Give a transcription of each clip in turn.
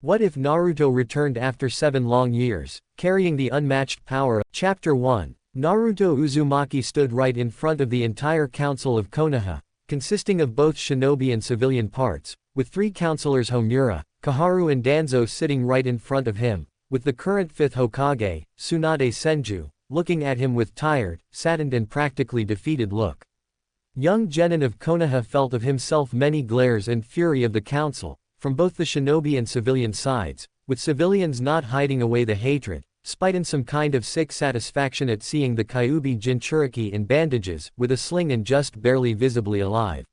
What if Naruto returned after 7 long years, carrying the unmatched power? Chapter 1. Naruto Uzumaki stood right in front of the entire council of Konoha, consisting of both shinobi and civilian parts, with 3 counselors Homura, Koharu and Danzo sitting right in front of him, with the current 5th Hokage, Tsunade Senju, looking at him with tired, saddened and practically defeated look. Young Genin of Konoha felt of himself many glares and fury of the council, from both the shinobi and civilian sides, with civilians not hiding away the hatred, spite in some kind of sick satisfaction at seeing the Kyuubi Jinchuriki in bandages, with a sling and just barely visibly alive.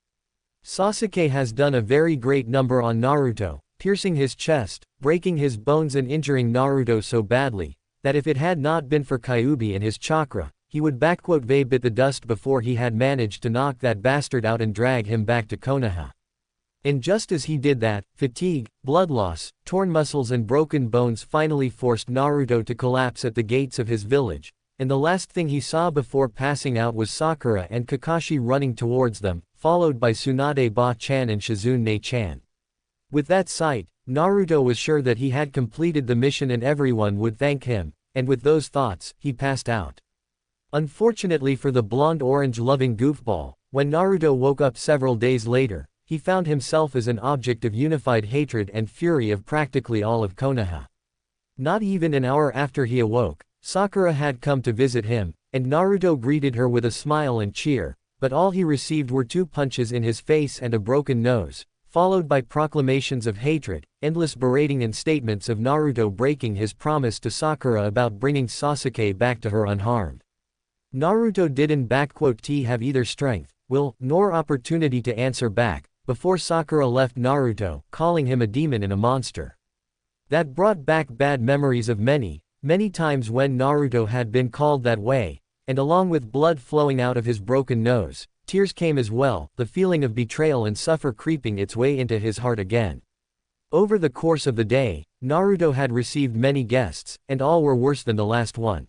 Sasuke has done a very great number on Naruto, piercing his chest, breaking his bones and injuring Naruto so badly, that if it had not been for Kyuubi and his chakra, he would bit the dust before he had managed to knock that bastard out and drag him back to Konoha. And just as he did that, fatigue, blood loss, torn muscles and broken bones finally forced Naruto to collapse at the gates of his village, and the last thing he saw before passing out was Sakura and Kakashi running towards them, followed by Tsunade Ba-chan and Shizune-chan. With that sight, Naruto was sure that he had completed the mission and everyone would thank him, and with those thoughts, he passed out. Unfortunately for the blonde-orange loving goofball, when Naruto woke up several days later, he found himself as an object of unified hatred and fury of practically all of Konoha. Not even an hour after he awoke, Sakura had come to visit him, and Naruto greeted her with a smile and cheer, but all he received were 2 punches in his face and a broken nose, followed by proclamations of hatred, endless berating and statements of Naruto breaking his promise to Sakura about bringing Sasuke back to her unharmed. Naruto didn't have either strength, will, nor opportunity to answer back, before Sakura left Naruto, calling him a demon and a monster. That brought back bad memories of many times when Naruto had been called that way, and along with blood flowing out of his broken nose, tears came as well, the feeling of betrayal and suffer creeping its way into his heart again. Over the course of the day, Naruto had received many guests, and all were worse than the last one.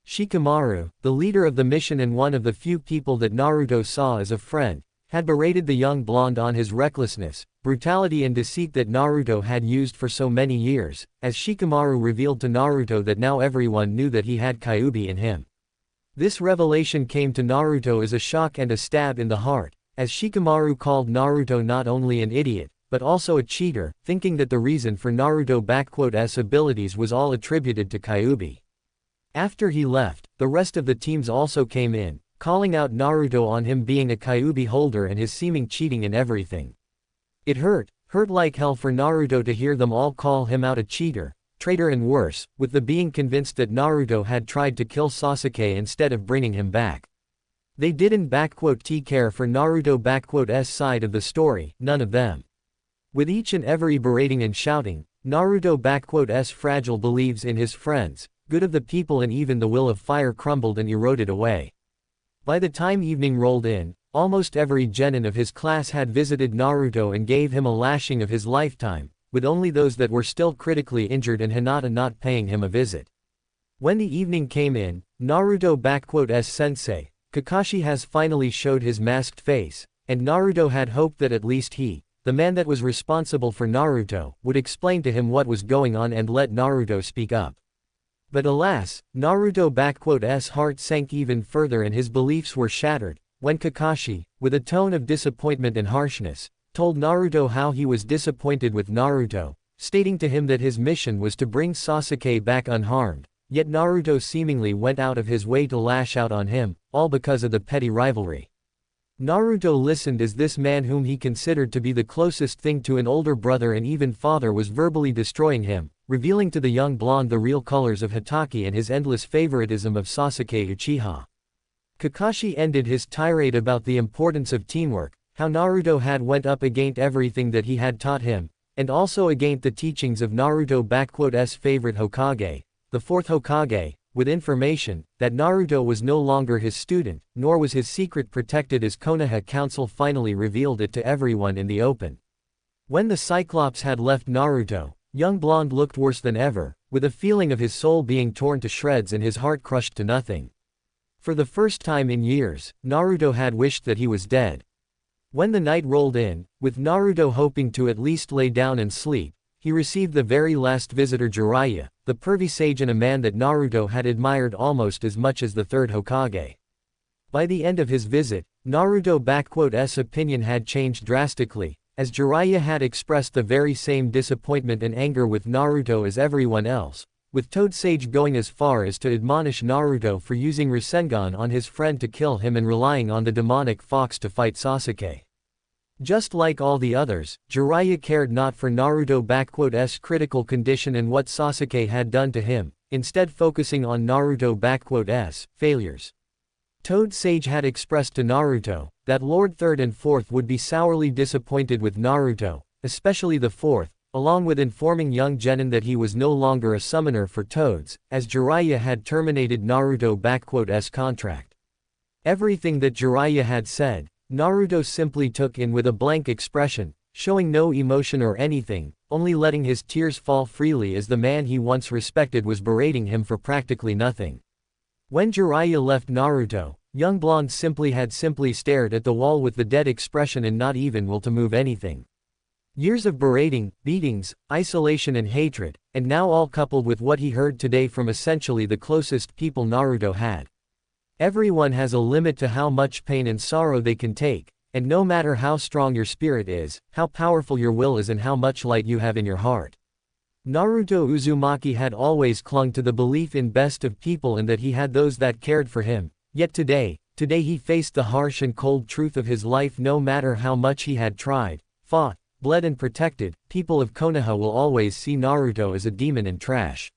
Shikamaru, the leader of the mission and one of the few people that Naruto saw as a friend, had berated the young blonde on his recklessness, brutality and deceit that Naruto had used for so many years, as Shikamaru revealed to Naruto that now everyone knew that he had Kyuubi in him. This revelation came to Naruto as a shock and a stab in the heart, as Shikamaru called Naruto not only an idiot, but also a cheater, thinking that the reason for Naruto's abilities was all attributed to Kyuubi. After he left, the rest of the teams also came in, calling out Naruto on him being a Kyuubi holder and his seeming cheating in everything. It hurt like hell for Naruto to hear them all call him out a cheater, traitor and worse, with the being convinced that Naruto had tried to kill Sasuke instead of bringing him back. They didn't care for Naruto's side of the story, none of them. With each and every berating and shouting, Naruto's fragile believes in his friends, good of the people and even the will of fire crumbled and eroded away. By the time evening rolled in, almost every genin of his class had visited Naruto and gave him a lashing of his lifetime, with only those that were still critically injured and Hinata not paying him a visit. When the evening came in, Naruto's sensei, Kakashi has finally showed his masked face, and Naruto had hoped that at least he, the man that was responsible for Naruto, would explain to him what was going on and let Naruto speak up. But alas, Naruto's heart sank even further and his beliefs were shattered, when Kakashi, with a tone of disappointment and harshness, told Naruto how he was disappointed with Naruto, stating to him that his mission was to bring Sasuke back unharmed, yet Naruto seemingly went out of his way to lash out on him, all because of the petty rivalry. Naruto listened as this man whom he considered to be the closest thing to an older brother and even father was verbally destroying him, revealing to the young blonde the real colors of Hattori and his endless favoritism of Sasuke Uchiha. Kakashi ended his tirade about the importance of teamwork, how Naruto had went up against everything that he had taught him, and also against the teachings of Naruto's favorite Hokage, the 4th Hokage, with information that Naruto was no longer his student, nor was his secret protected as Konoha Council finally revealed it to everyone in the open. When the Cyclops had left Naruto, young blonde looked worse than ever, with a feeling of his soul being torn to shreds and his heart crushed to nothing. For the first time in years, Naruto had wished that he was dead. When the night rolled in, with Naruto hoping to at least lay down and sleep, he received the very last visitor Jiraiya, the pervy sage and a man that Naruto had admired almost as much as the third Hokage. By the end of his visit, Naruto's opinion had changed drastically, as Jiraiya had expressed the very same disappointment and anger with Naruto as everyone else, with Toad Sage going as far as to admonish Naruto for using Rasengan on his friend to kill him and relying on the demonic fox to fight Sasuke. Just like all the others, Jiraiya cared not for Naruto's critical condition and what Sasuke had done to him, instead focusing on Naruto's failures. Toad Sage had expressed to Naruto that Lord Third and Fourth would be sourly disappointed with Naruto, especially the Fourth, along with informing young Genin that he was no longer a summoner for Toads, as Jiraiya had terminated Naruto's contract. Everything that Jiraiya had said, Naruto simply took in with a blank expression, showing no emotion or anything, only letting his tears fall freely as the man he once respected was berating him for practically nothing. When Jiraiya left Naruto, young blonde simply stared at the wall with the dead expression and not even will to move anything. Years of berating, beatings, isolation and hatred, and now all coupled with what he heard today from essentially the closest people Naruto had. Everyone has a limit to how much pain and sorrow they can take, and no matter how strong your spirit is, how powerful your will is and how much light you have in your heart. Naruto Uzumaki had always clung to the belief in best of people and that he had those that cared for him, yet today he faced the harsh and cold truth of his life. No matter how much he had tried, fought, bled and protected, people of Konoha will always see Naruto as a demon and trash.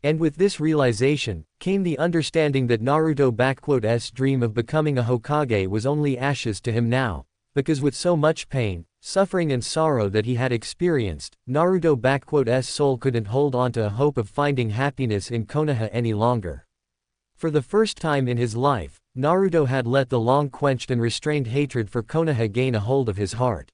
And with this realization, came the understanding that Naruto's dream of becoming a Hokage was only ashes to him now, because with so much pain, suffering and sorrow that he had experienced, Naruto's soul couldn't hold on to a hope of finding happiness in Konoha any longer. For the first time in his life, Naruto had let the long-quenched and restrained hatred for Konoha gain a hold of his heart.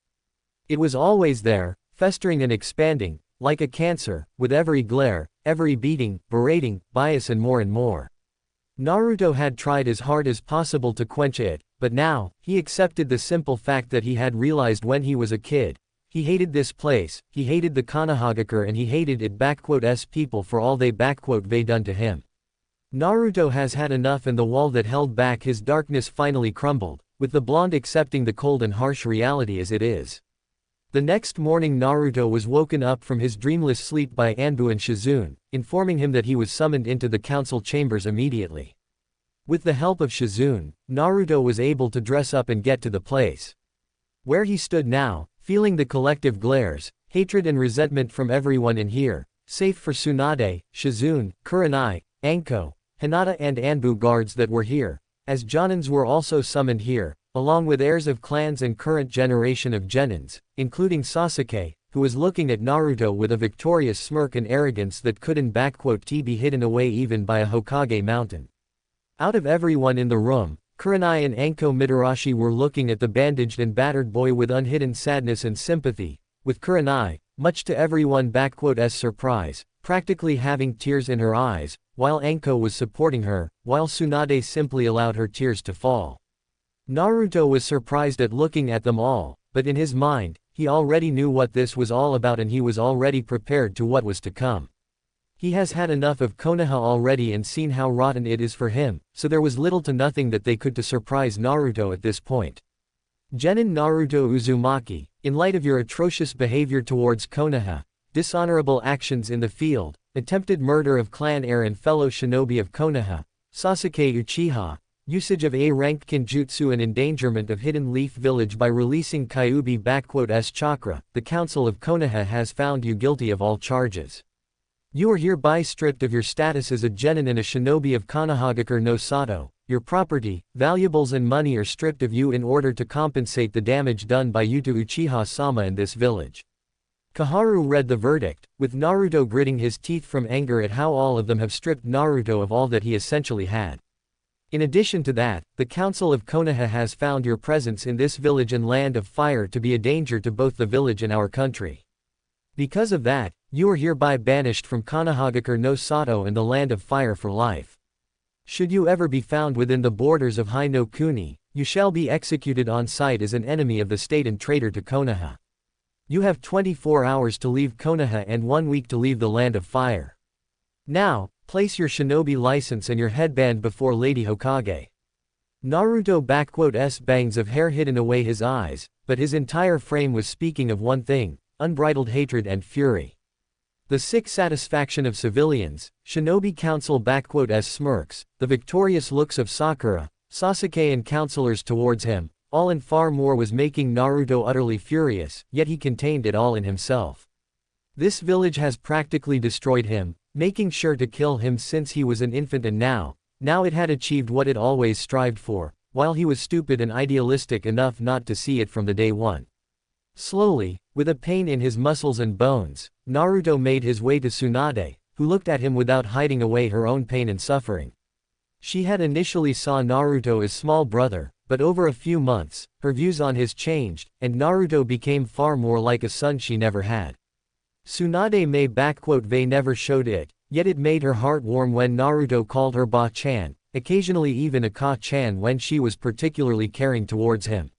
It was always there, festering and expanding, like a cancer, with every glare, every beating, berating, bias and more. Naruto had tried as hard as possible to quench it, but now, he accepted the simple fact that he had realized when he was a kid. He hated this place, he hated the Konohagakure and he hated its people for all they done to him. Naruto has had enough and the wall that held back his darkness finally crumbled, with the blonde accepting the cold and harsh reality as it is. The next morning Naruto was woken up from his dreamless sleep by Anbu and Shizune, informing him that he was summoned into the council chambers immediately. With the help of Shizune, Naruto was able to dress up and get to the place. Where he stood now, feeling the collective glares, hatred and resentment from everyone in here, save for Tsunade, Shizune, Kurenai, Anko, Hinata and Anbu guards that were here, as Jonins were also summoned here, along with heirs of clans and current generation of Genins, including Sasuke, who was looking at Naruto with a victorious smirk and arrogance that couldn't be hidden away even by a Hokage mountain. Out of everyone in the room, Kurenai and Anko Mitarashi were looking at the bandaged and battered boy with unhidden sadness and sympathy, with Kurenai, much to everyone's surprise, practically having tears in her eyes, while Anko was supporting her, while Tsunade simply allowed her tears to fall. Naruto was surprised at looking at them all, but in his mind, he already knew what this was all about and he was already prepared to what was to come. He has had enough of Konoha already and seen how rotten it is for him, so there was little to nothing that they could to surprise Naruto at this point. Genin Naruto Uzumaki, in light of your atrocious behavior towards Konoha, dishonorable actions in the field, attempted murder of clan heir and fellow shinobi of Konoha, Sasuke Uchiha, usage of A-rank kinjutsu and endangerment of Hidden Leaf Village by releasing Kyuubi chakra, the Council of Konoha has found you guilty of all charges. You are hereby stripped of your status as a genin and a shinobi of Konohagakure no Sato. Your property, valuables and money are stripped of you in order to compensate the damage done by you to Uchiha-sama in this village. Kaharu read the verdict, with Naruto gritting his teeth from anger at how all of them have stripped Naruto of all that he essentially had. In addition to that, the Council of Konoha has found your presence in this village and land of fire to be a danger to both the village and our country. Because of that, you are hereby banished from Konohagakure no Sato and the land of fire for life. Should you ever be found within the borders of Hai no Kuni, you shall be executed on sight as an enemy of the state and traitor to Konoha. You have 24 hours to leave Konoha and 1 week to leave the Land of Fire. Now, place your shinobi license and your headband before Lady Hokage. Naruto bangs of hair hidden away his eyes, but his entire frame was speaking of one thing, unbridled hatred and fury. The sick satisfaction of civilians, Shinobi Council smirks, the victorious looks of Sakura, Sasuke and counselors towards him, all and far more was making Naruto utterly furious, yet he contained it all in himself. This village has practically destroyed him, making sure to kill him since he was an infant, and now it had achieved what it always strived for, while he was stupid and idealistic enough not to see it from the day one. Slowly, with a pain in his muscles and bones, Naruto made his way to Tsunade, who looked at him without hiding away her own pain and suffering. She had initially saw Naruto as small brother, but over a few months, her views on his changed, and Naruto became far more like a son she never had. Tsunade May never showed it, yet it made her heart warm when Naruto called her Ba-chan, occasionally even Aka-chan when she was particularly caring towards him.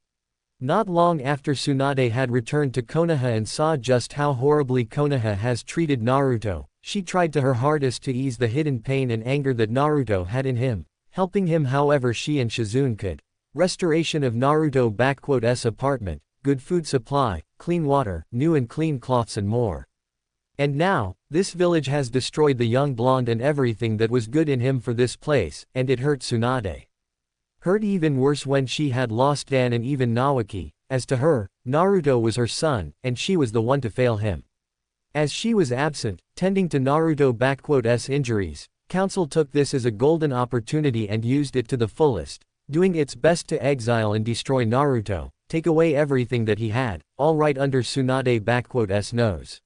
Not long after Tsunade had returned to Konoha and saw just how horribly Konoha has treated Naruto, she tried to her hardest to ease the hidden pain and anger that Naruto had in him, helping him however she and Shizune could. Restoration of Naruto's apartment, good food supply, clean water, new and clean cloths and more. And now, this village has destroyed the young blonde and everything that was good in him for this place, and it hurt Tsunade. Hurt even worse when she had lost Dan and even Nawaki. As to her, Naruto was her son, and she was the one to fail him. As she was absent, tending to Naruto's injuries, Council took this as a golden opportunity and used it to the fullest, doing its best to exile and destroy Naruto, take away everything that he had, all right under Tsunade's nose.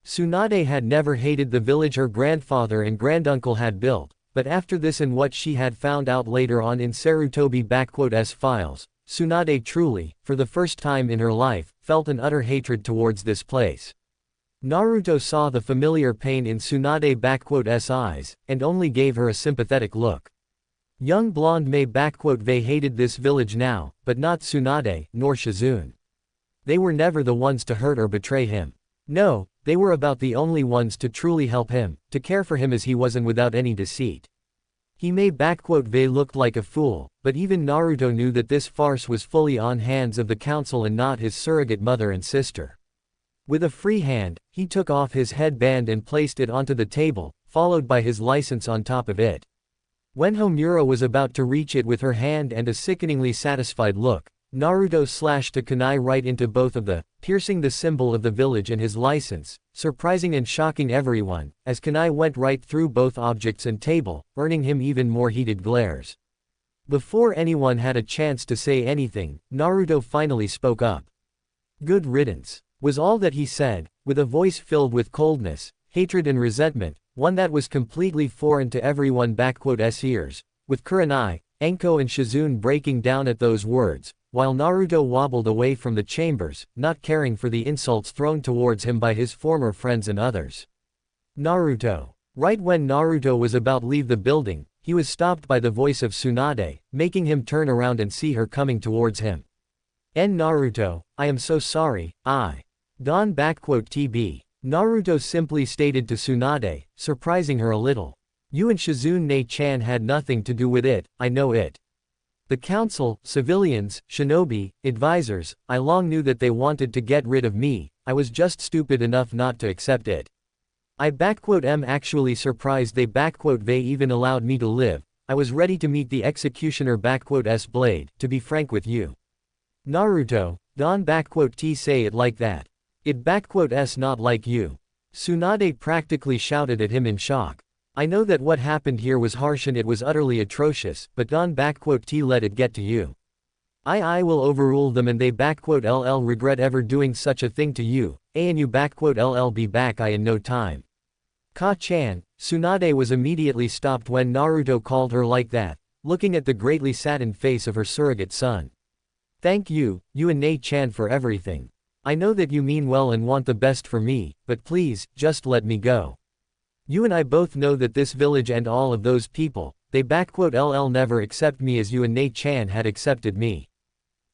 Tsunade had never hated the village her grandfather and granduncle had built, but after this and what she had found out later on in Sarutobi's files, Tsunade truly, for the first time in her life, felt an utter hatred towards this place. Naruto saw the familiar pain in Tsunade's eyes, and only gave her a sympathetic look. Young blonde May hated this village now, but not Tsunade, nor Shizune. They were never the ones to hurt or betray him. No, they were about the only ones to truly help him, to care for him as he was and without any deceit. He may looked like a fool, but even Naruto knew that this farce was fully on hands of the council and not his surrogate mother and sister. With a free hand, he took off his headband and placed it onto the table, followed by his license on top of it. When Homura was about to reach it with her hand and a sickeningly satisfied look, Naruto slashed a kunai right into both of them, piercing the symbol of the village and his license, surprising and shocking everyone, as kunai went right through both objects and table, earning him even more heated glares. Before anyone had a chance to say anything, Naruto finally spoke up. "Good riddance," was all that he said, with a voice filled with coldness, hatred and resentment, one that was completely foreign to everyone's ears, with Kurenai, Enko and Shizune breaking down at those words, while Naruto wobbled away from the chambers, not caring for the insults thrown towards him by his former friends and others. Naruto. Right when Naruto was about to leave the building, he was stopped by the voice of Tsunade, making him turn around and see her coming towards him. Naruto, I am so sorry, I. Don TB. Naruto simply stated to Tsunade, surprising her a little. You and Shizune-chan had nothing to do with it, I know it. The council, civilians, shinobi, advisors, I long knew that they wanted to get rid of me, I was just stupid enough not to accept it. I am actually surprised they even allowed me to live, I was ready to meet the executioner blade, to be frank with you. Naruto, Don T say it like that. It not like you. Tsunade practically shouted at him in shock. I know that what happened here was harsh and it was utterly atrocious, but Don T let it get to you. I will overrule them and they regret ever doing such a thing to you, and you be back in no time. Ka-chan, Tsunade was immediately stopped when Naruto called her like that, looking at the greatly saddened face of her surrogate son. Thank you, you and Nei-chan for everything. I know that you mean well and want the best for me, but please, just let me go. You and I both know that this village and all of those people, they never accept me as you and Nei-chan had accepted me.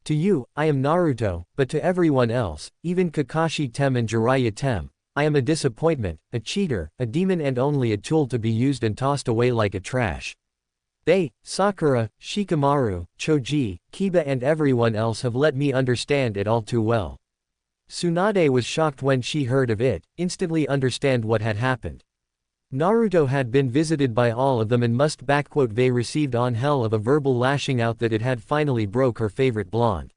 To you, I am Naruto, but to everyone else, even Kakashi Tem and Jiraiya Tem, I am a disappointment, a cheater, a demon and only a tool to be used and tossed away like a trash. They, Sakura, Shikamaru, Choji, Kiba and everyone else have let me understand it all too well. Tsunade was shocked when she heard of it, instantly understand what had happened. Naruto had been visited by all of them and they received on hell of a verbal lashing out that it had finally broke her favorite blonde.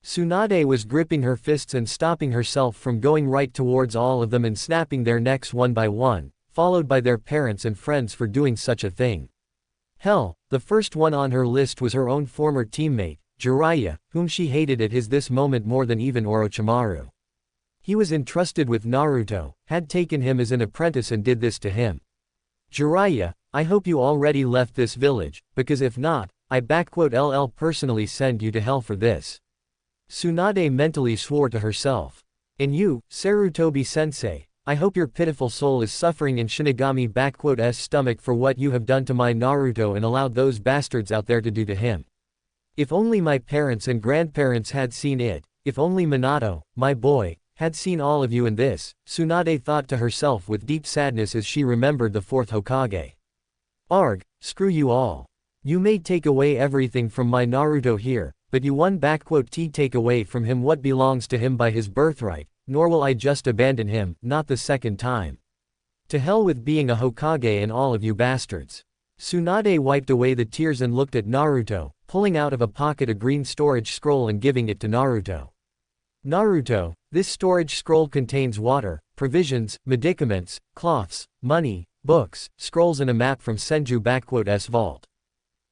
Tsunade was gripping her fists and stopping herself from going right towards all of them and snapping their necks one by one, followed by their parents and friends for doing such a thing. Hell, the first one on her list was her own former teammate, Jiraiya, whom she hated at this moment more than even Orochimaru. He was entrusted with Naruto, had taken him as an apprentice and did this to him. Jiraiya, I hope you already left this village, because if not, I'll personally send you to hell for this. Tsunade mentally swore to herself. And you, Sarutobi-sensei, I hope your pitiful soul is suffering in Shinigami's stomach for what you have done to my Naruto and allowed those bastards out there to do to him. If only my parents and grandparents had seen it, if only Minato, my boy, had seen all of you in this, Tsunade thought to herself with deep sadness as she remembered the fourth Hokage. Arg, screw you all. You may take away everything from my Naruto here, but you won't take away from him what belongs to him by his birthright, nor will I just abandon him, not the second time. To hell with being a Hokage and all of you bastards. Tsunade wiped away the tears and looked at Naruto, pulling out of a pocket a green storage scroll and giving it to Naruto. Naruto, this storage scroll contains water, provisions, medicaments, cloths, money, books, scrolls and a map from Senju's vault.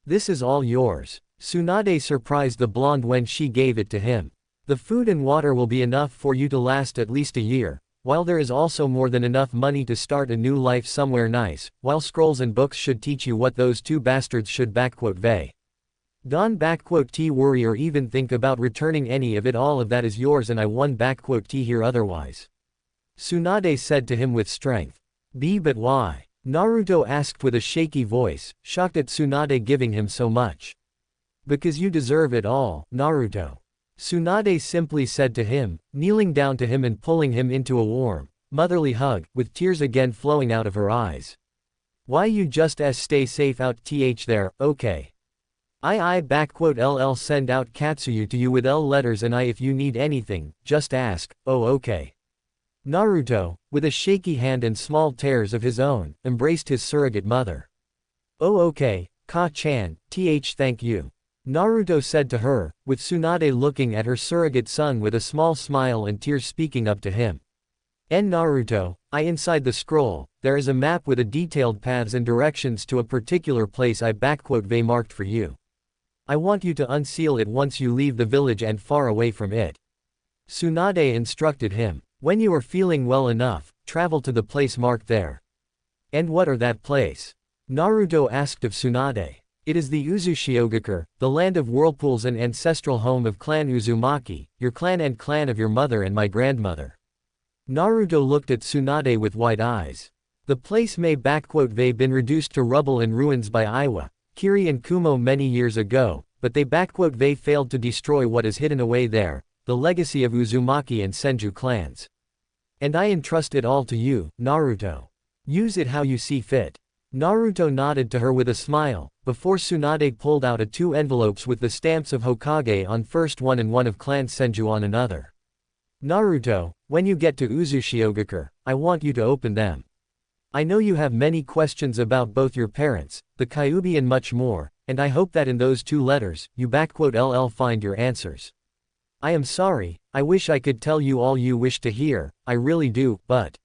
This is all yours. Tsunade surprised the blonde when she gave it to him. The food and water will be enough for you to last at least a year, while there is also more than enough money to start a new life somewhere nice, while scrolls and books should teach you what those two bastards should they. Don't worry or even think about returning any of it, all of that is yours and I won't here otherwise. Tsunade said to him with strength. But why? Naruto asked with a shaky voice, shocked at Tsunade giving him so much. Because you deserve it all, Naruto. Tsunade simply said to him, kneeling down to him and pulling him into a warm, motherly hug, with tears again flowing out of her eyes. Why you just stay safe out there, okay? LL send out Katsuyu to you with L letters and if you need anything, just ask, oh okay. Naruto, with a shaky hand and small tears of his own, embraced his surrogate mother. Oh okay, Ka-chan, thank you. Naruto said to her, with Tsunade looking at her surrogate son with a small smile and tears speaking up to him. Naruto, inside the scroll, there is a map with a detailed paths and directions to a particular place they marked for you. I want you to unseal it once you leave the village and far away from it. Tsunade instructed him. When you are feeling well enough, travel to the place marked there. And what are that place? Naruto asked of Tsunade. It is the Uzushiogakure, the land of whirlpools and ancestral home of clan Uzumaki, your clan and clan of your mother and my grandmother. Naruto looked at Tsunade with wide eyes. The place may been reduced to rubble and ruins by Iwa, Kiri and Kumo many years ago, but they failed to destroy what is hidden away there, the legacy of Uzumaki and Senju clans. And I entrust it all to you, Naruto. Use it how you see fit. Naruto nodded to her with a smile, before Tsunade pulled out 2 envelopes with the stamps of Hokage on first one and one of Clan Senju on another. Naruto, when you get to Uzushiogakure, I want you to open them. I know you have many questions about both your parents, the Kyuubi and much more, and I hope that in those 2 letters, you LL find your answers. I am sorry, I wish I could tell you all you wish to hear, I really do, but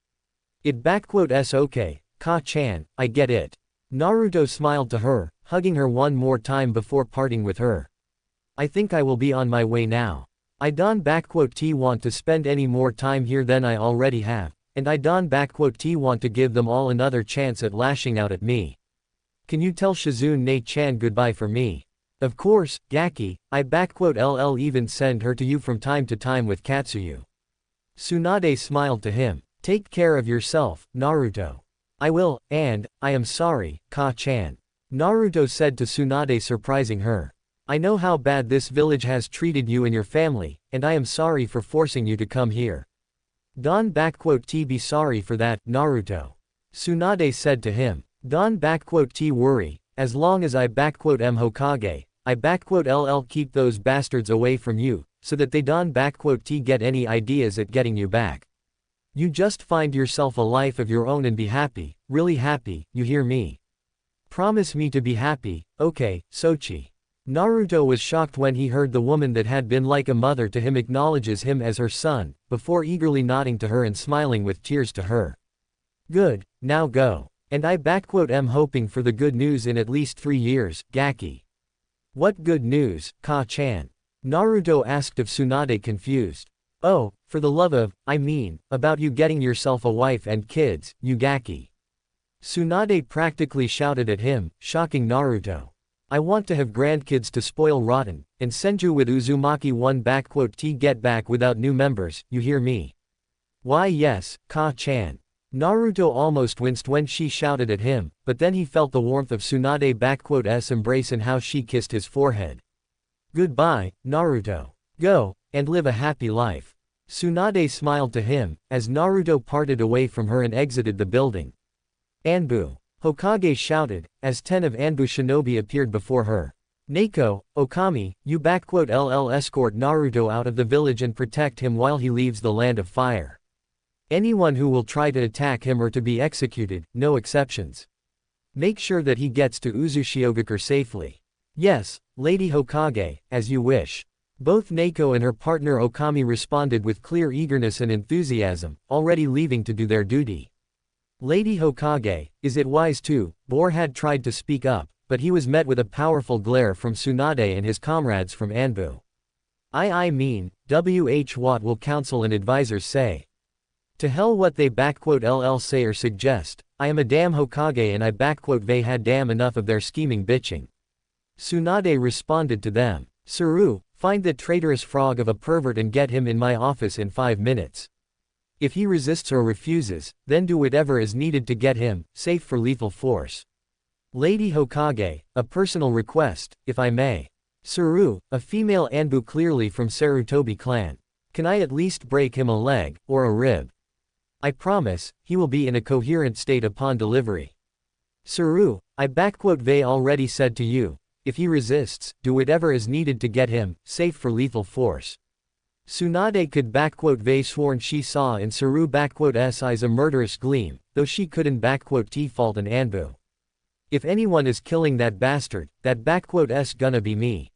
it's okay, Ka-chan, I get it. Naruto smiled to her, hugging her one more time before parting with her. I think I will be on my way now. I don't want to spend any more time here than I already have, and I don't want to give them all another chance at lashing out at me. Can you tell Shizune-chan goodbye for me? Of course, Gaki, LL even send her to you from time to time with Katsuyu. Tsunade smiled to him. Take care of yourself, Naruto. I will, and, I am sorry, Ka-chan. Naruto said to Tsunade surprising her. I know how bad this village has treated you and your family, and I am sorry for forcing you to come here. Don T be sorry for that, Naruto. Tsunade said to him. Don T worry, as long as I am Hokage, I LL keep those bastards away from you, so that they Don T get any ideas at getting you back. You just find yourself a life of your own and be happy, really happy, you hear me? Promise me to be happy, okay, Sochi. Naruto was shocked when he heard the woman that had been like a mother to him acknowledges him as her son, before eagerly nodding to her and smiling with tears to her. Good, now go. And I am hoping for the good news in at least 3 years, Gaki. What good news, Ka-chan? Naruto asked of Tsunade confused. Oh, for the love of, I mean, about you getting yourself a wife and kids, you Gaki. Tsunade practically shouted at him, shocking Naruto. I want to have grandkids to spoil rotten, and Senju with Uzumaki 1 T get back without new members, you hear me? Why yes, Ka-chan. Naruto almost winced when she shouted at him, but then he felt the warmth of Tsunade's embrace and how she kissed his forehead. Goodbye, Naruto. Go, and live a happy life. Tsunade smiled to him, as Naruto parted away from her and exited the building. Anbu. Hokage shouted, as 10 of Anbu shinobi appeared before her. Neko, Okami, you LL escort Naruto out of the village and protect him while he leaves the land of fire. Anyone who will try to attack him are to be executed, no exceptions. Make sure that he gets to Uzushiogakure safely. Yes, Lady Hokage, as you wish. Both Neko and her partner Okami responded with clear eagerness and enthusiasm, already leaving to do their duty. Lady Hokage, is it wise to? Bor had tried to speak up, but he was met with a powerful glare from Tsunade and his comrades from Anbu. I mean, what will counsel and advisors say? To hell what they LL say or suggest, I am a damn Hokage and I they had damn enough of their scheming bitching. Tsunade responded to them. Suru, find that traitorous frog of a pervert and get him in my office in 5 minutes. If he resists or refuses, then do whatever is needed to get him, safe for lethal force. Lady Hokage, a personal request, if I may. Suru, a female Anbu clearly from Sarutobi clan. Can I at least break him a leg, or a rib? I promise, he will be in a coherent state upon delivery. Suru, I they already said to you, if he resists, do whatever is needed to get him, safe for lethal force. Tsunade could they sworn she saw in Suru eyes a murderous gleam, though she couldn't fault an Anbu. If anyone is killing that bastard, that s gonna be me.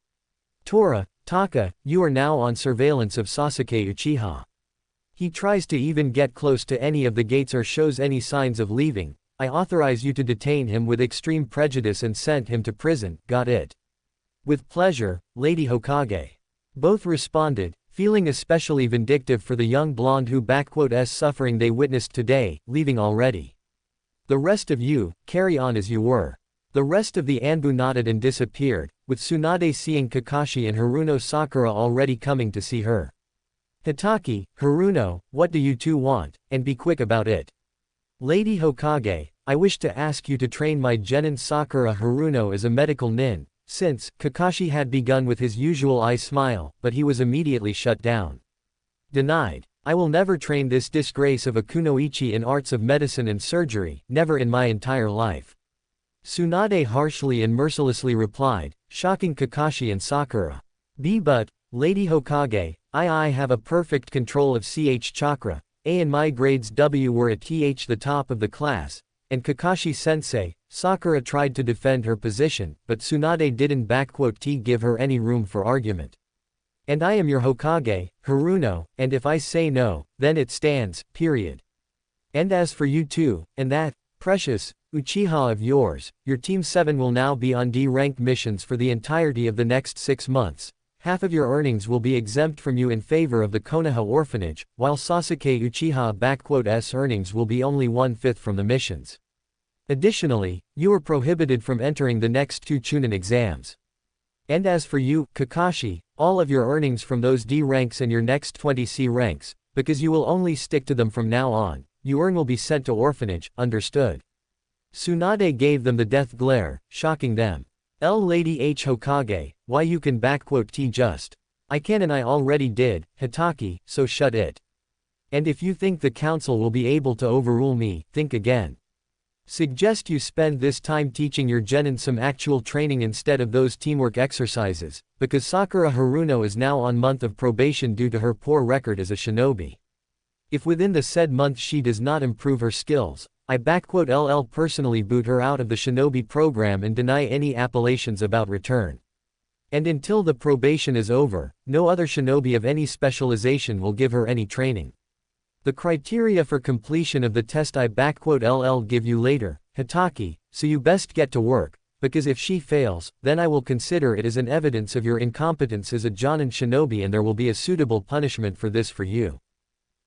Tora, Taka, you are now on surveillance of Sasuke Uchiha. He tries to even get close to any of the gates or shows any signs of leaving, I authorize you to detain him with extreme prejudice and send him to prison, got it? With pleasure, Lady Hokage. Both responded, feeling especially vindictive for the young blonde who s suffering they witnessed today, leaving already. The rest of you, carry on as you were. The rest of the Anbu nodded and disappeared, with Tsunade seeing Kakashi and Haruno Sakura already coming to see her. Hitaki, Haruno, what do you two want, and be quick about it. Lady Hokage, I wish to ask you to train my genin Sakura Haruno as a medical nin, since, Kakashi had begun with his usual eye smile, but he was immediately shut down. Denied. I will never train this disgrace of a kunoichi in arts of medicine and surgery, never in my entire life. Tsunade harshly and mercilessly replied, shocking Kakashi and Sakura. But, Lady Hokage, I have a perfect control of CH chakra, A and my grades W were at the top of the class, and Kakashi-sensei, Sakura tried to defend her position, but Tsunade didn't give her any room for argument. And I am your Hokage, Haruno, and if I say no, then it stands, period. And as for you two, and that, precious, Uchiha of yours, your Team 7 will now be on D-ranked missions for the entirety of the next 6 months. Half of your earnings will be exempt from you in favor of the Konoha orphanage, while Sasuke Uchiha's earnings will be only 1/5 from the missions. Additionally, you are prohibited from entering the next 2 Chunin exams. And as for you, Kakashi, all of your earnings from those D ranks and your next 20 C ranks, because you will only stick to them from now on, you earn will be sent to orphanage, understood? Tsunade gave them the death glare, shocking them. Lady Hokage, why you can T just. I can and I already did, Hattorii, so shut it. And if you think the council will be able to overrule me, think again. Suggest you spend this time teaching your genin some actual training instead of those teamwork exercises, because Sakura Haruno is now on month of probation due to her poor record as a shinobi. If within the said month she does not improve her skills, I LL personally boot her out of the shinobi program and deny any appellations about return. And until the probation is over, no other shinobi of any specialization will give her any training. The criteria for completion of the test I LL give you later, Hattorii, so you best get to work, because if she fails, then I will consider it as an evidence of your incompetence as a Jonin shinobi and there will be a suitable punishment for this for you.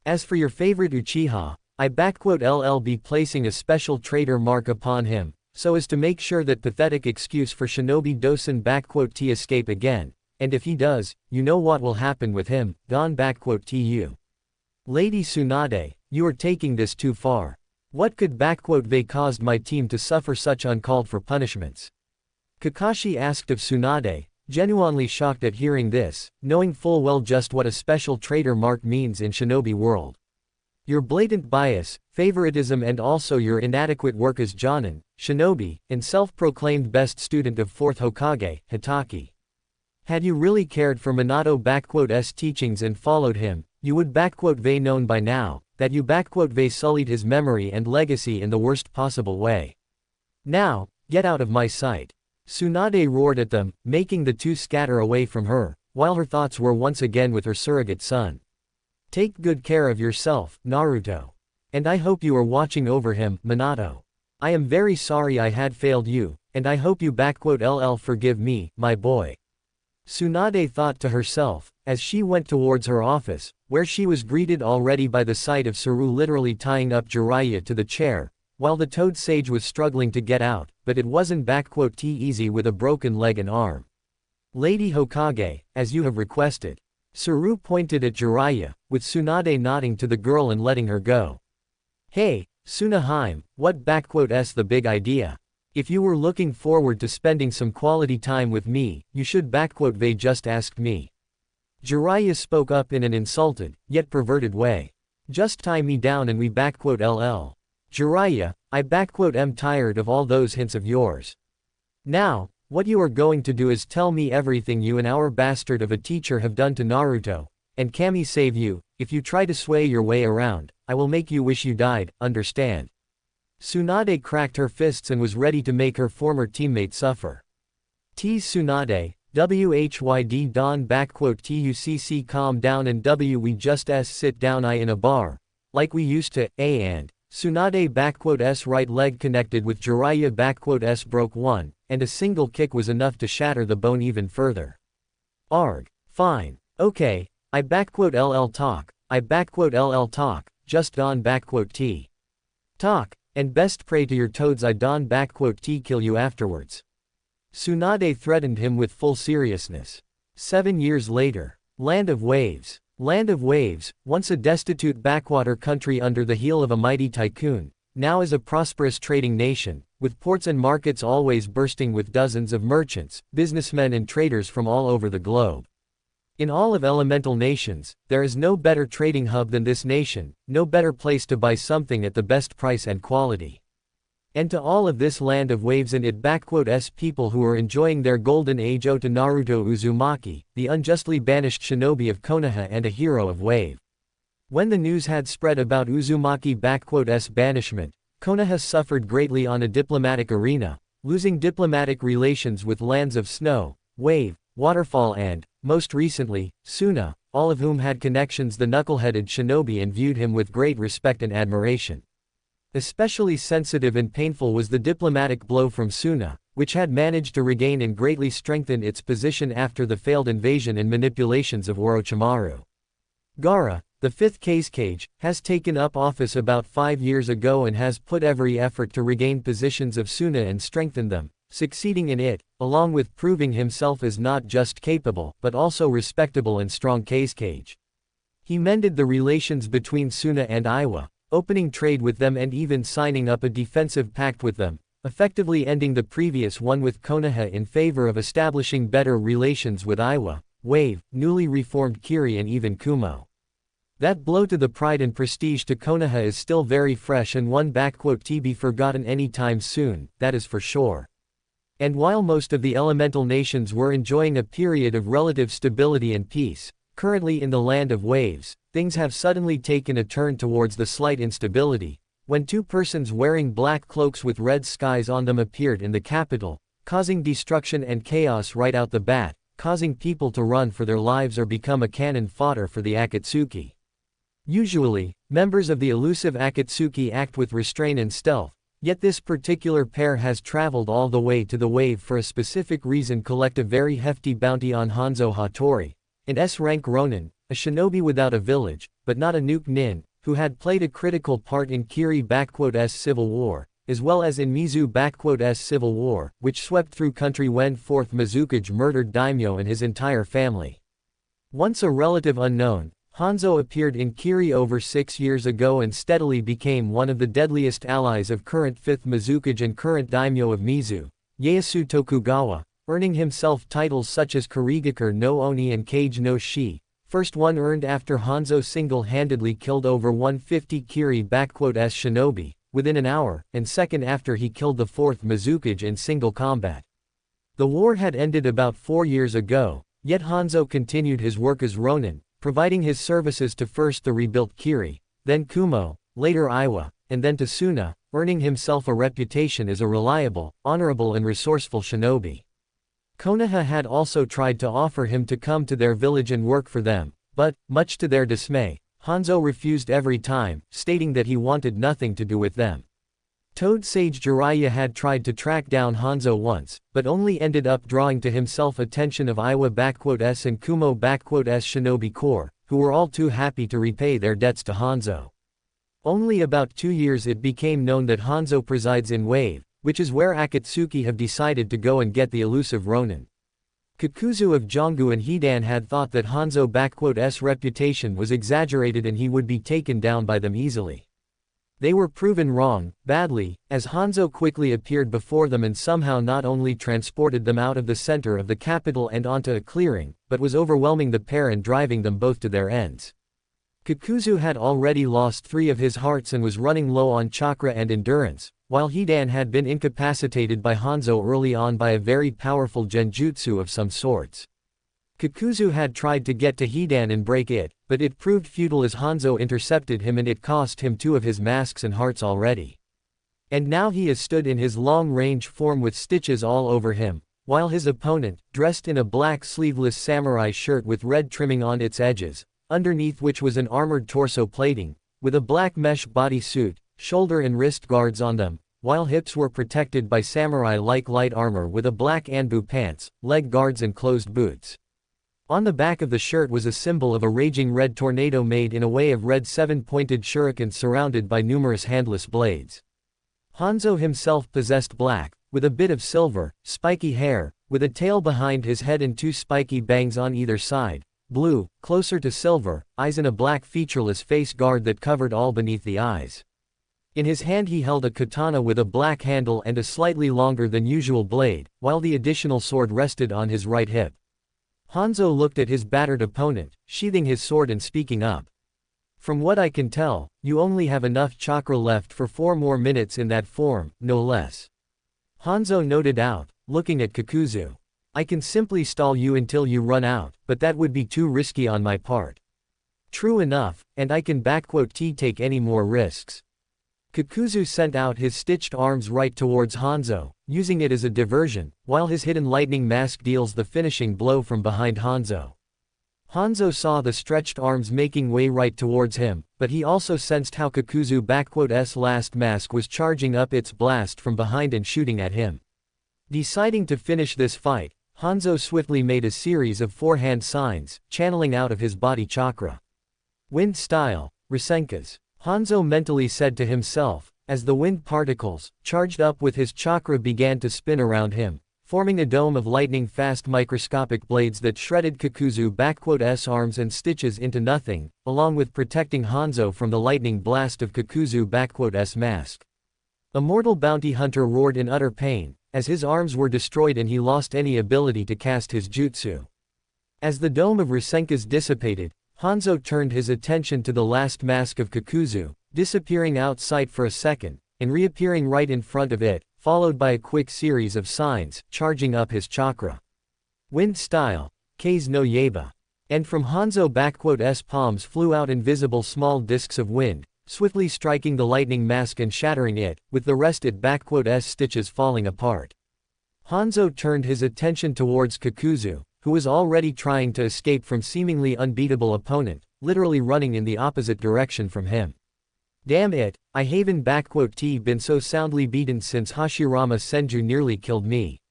As for your favorite Uchiha, I LL be placing a special traitor mark upon him, so as to make sure that pathetic excuse for shinobi Dosen T escape again, and if he does, you know what will happen with him, Don TU. Lady Tsunade, you are taking this too far. What could they caused my team to suffer such uncalled for punishments? Kakashi asked of Tsunade, genuinely shocked at hearing this, knowing full well just what a special traitor mark means in Shinobi World. Your blatant bias, favoritism and also your inadequate work as Jonin, shinobi, and self-proclaimed best student of 4th Hokage, Hattorii. Had you really cared for Minato teachings and followed him, you would known by now, that you sullied his memory and legacy in the worst possible way. Now, get out of my sight. Tsunade roared at them, making the two scatter away from her, while her thoughts were once again with her surrogate son. Take good care of yourself, Naruto. And I hope you are watching over him, Minato. I am very sorry I had failed you, and I hope you LL forgive me, my boy. Tsunade thought to herself, as she went towards her office, where she was greeted already by the sight of Saru literally tying up Jiraiya to the chair, while the Toad Sage was struggling to get out, but it wasn't easy with a broken leg and arm. Lady Hokage, as you have requested. Saru pointed at Jiraiya, with Tsunade nodding to the girl and letting her go. Hey, Tsunaheim, what the big idea? If you were looking forward to spending some quality time with me, you should just asked me. Jiraiya spoke up in an insulted, yet perverted way. Just tie me down and we LL. Jiraiya, I am tired of all those hints of yours. Now, what you are going to do is tell me everything you and our bastard of a teacher have done to Naruto, and Kami save you. If you try to sway your way around, I will make you wish you died, understand? Tsunade cracked her fists and was ready to make her former teammate suffer. Tease Tsunade, WHYD Don TUCC calm down and we just sit down in a bar. Like we used to, and Tsunade right leg connected with Jiraiya broke one, and a single kick was enough to shatter the bone even further. Arg. Fine. Okay, I LL talk. I LL talk, just Don T. Talk. And best pray to your toads I Don T kill you afterwards. Tsunade threatened him with full seriousness. 7 years later. Land of Waves. Land of Waves, once a destitute backwater country under the heel of a mighty tycoon, now is a prosperous trading nation, with ports and markets always bursting with dozens of merchants, businessmen and traders from all over the globe. In all of elemental nations, there is no better trading hub than this nation, no better place to buy something at the best price and quality. And to all of this land of waves and it people who are enjoying their golden age owe to Naruto Uzumaki, the unjustly banished shinobi of Konoha and a hero of wave. When the news had spread about Uzumaki banishment, Konoha suffered greatly on a diplomatic arena, losing diplomatic relations with lands of snow, wave, waterfall and, most recently, Suna, all of whom had connections the knuckle-headed shinobi and viewed him with great respect and admiration. Especially sensitive and painful was the diplomatic blow from Suna, which had managed to regain and greatly strengthen its position after the failed invasion and manipulations of Orochimaru. Gaara, the fifth Cage, has taken up office about 5 years ago and has put every effort to regain positions of Suna and strengthen them, succeeding in it, along with proving himself as not just capable but also respectable and strong Cage. He mended the relations between Suna and Iwa, opening trade with them and even signing up a defensive pact with them, effectively ending the previous one with Konoha in favor of establishing better relations with Iwa, Wave, newly reformed Kiri and even Kumo. That blow to the pride and prestige to Konoha is still very fresh and one to be forgotten anytime soon, that is for sure. And while most of the elemental nations were enjoying a period of relative stability and peace, currently in the land of waves, things have suddenly taken a turn towards the slight instability, when two persons wearing black cloaks with red skies on them appeared in the capital, causing destruction and chaos right out the bat, causing people to run for their lives or become a cannon fodder for the Akatsuki. Usually, members of the elusive Akatsuki act with restraint and stealth, yet this particular pair has traveled all the way to the wave for a specific reason: collect a very hefty bounty on Hanzo Hattorii, an S-rank Ronin, a shinobi without a village, but not a nuke nin, who had played a critical part in Kiri-S civil war, as well as in Mizu-S civil war, which swept through country when 4th Mizukage murdered Daimyo and his entire family. Once a relative unknown, Hanzo appeared in Kiri over 6 years ago and steadily became one of the deadliest allies of current 5th Mizukage and current daimyo of Mizu, Ieyasu Tokugawa, earning himself titles such as Karigakure no Oni and Kage no Shi, first one earned after Hanzo single-handedly killed over 150 Kiri-S shinobi, within an hour, and second after he killed the 4th Mizukage in single combat. The war had ended about 4 years ago, yet Hanzo continued his work as Ronin, providing his services to first the rebuilt Kiri, then Kumo, later Iwa, and then Tsunade, earning himself a reputation as a reliable, honorable and resourceful shinobi. Konoha had also tried to offer him to come to their village and work for them, but, much to their dismay, Hanzo refused every time, stating that he wanted nothing to do with them. Toad Sage Jiraiya had tried to track down Hanzo once, but only ended up drawing to himself attention of Iwa-S and Kumo-S Shinobi Corps, who were all too happy to repay their debts to Hanzo. Only about 2 years it became known that Hanzo presides in Wave, which is where Akatsuki have decided to go and get the elusive Ronin. Kakuzu of Jongu and Hidan had thought that Hanzo-S reputation was exaggerated and he would be taken down by them easily. They were proven wrong, badly, as Hanzo quickly appeared before them and somehow not only transported them out of the center of the capital and onto a clearing, but was overwhelming the pair and driving them both to their ends. Kakuzu had already lost 3 of his hearts and was running low on chakra and endurance, while Hidan had been incapacitated by Hanzo early on by a very powerful genjutsu of some sorts. Kakuzu had tried to get to Hidan and break it, but it proved futile as Hanzo intercepted him and it cost him 2 of his masks and hearts already. And now he is stood in his long-range form with stitches all over him, while his opponent, dressed in a black sleeveless samurai shirt with red trimming on its edges, underneath which was an armored torso plating, with a black mesh bodysuit, shoulder and wrist guards on them, while hips were protected by samurai-like light armor with a black anbu pants, leg guards and closed boots. On the back of the shirt was a symbol of a raging red tornado made in a way of red 7-pointed shurikens surrounded by numerous handless blades. Hanzo himself possessed black, with a bit of silver, spiky hair, with a tail behind his head and 2 spiky bangs on either side, blue, closer to silver, eyes and a black featureless face guard that covered all beneath the eyes. In his hand he held a katana with a black handle and a slightly longer than usual blade, while the additional sword rested on his right hip. Hanzo looked at his battered opponent, sheathing his sword and speaking up. "From what I can tell, you only have enough chakra left for 4 more minutes in that form, no less." Hanzo noted out, looking at Kakuzu. "I can simply stall you until you run out, but that would be too risky on my part." "True enough, and I can take any more risks." Kakuzu sent out his stitched arms right towards Hanzo, using it as a diversion, while his hidden lightning mask deals the finishing blow from behind Hanzo. Hanzo saw the stretched arms making way right towards him, but he also sensed how Kakuzu's last mask was charging up its blast from behind and shooting at him. Deciding to finish this fight, Hanzo swiftly made a series of 4 hand signs, channeling out of his body chakra. "Wind style, Rasenkas," Hanzo mentally said to himself, as the wind particles, charged up with his chakra, began to spin around him, forming a dome of lightning-fast microscopic blades that shredded Kakuzu's arms and stitches into nothing, along with protecting Hanzo from the lightning blast of Kakuzu's mask. A mortal bounty hunter roared in utter pain, as his arms were destroyed and he lost any ability to cast his jutsu. As the dome of Rasenka's dissipated, Hanzo turned his attention to the last mask of Kakuzu, disappearing out sight for a second, and reappearing right in front of it, followed by a quick series of signs, charging up his chakra. Wind style, K's no Yaiba. And from Hanzo's palms flew out invisible small discs of wind, swiftly striking the lightning mask and shattering it, with the rest its stitches falling apart. Hanzo turned his attention towards Kakuzu, who was already trying to escape from seemingly unbeatable opponent, literally running in the opposite direction from him. Damn it, I haven't been so soundly beaten since Hashirama Senju nearly killed me.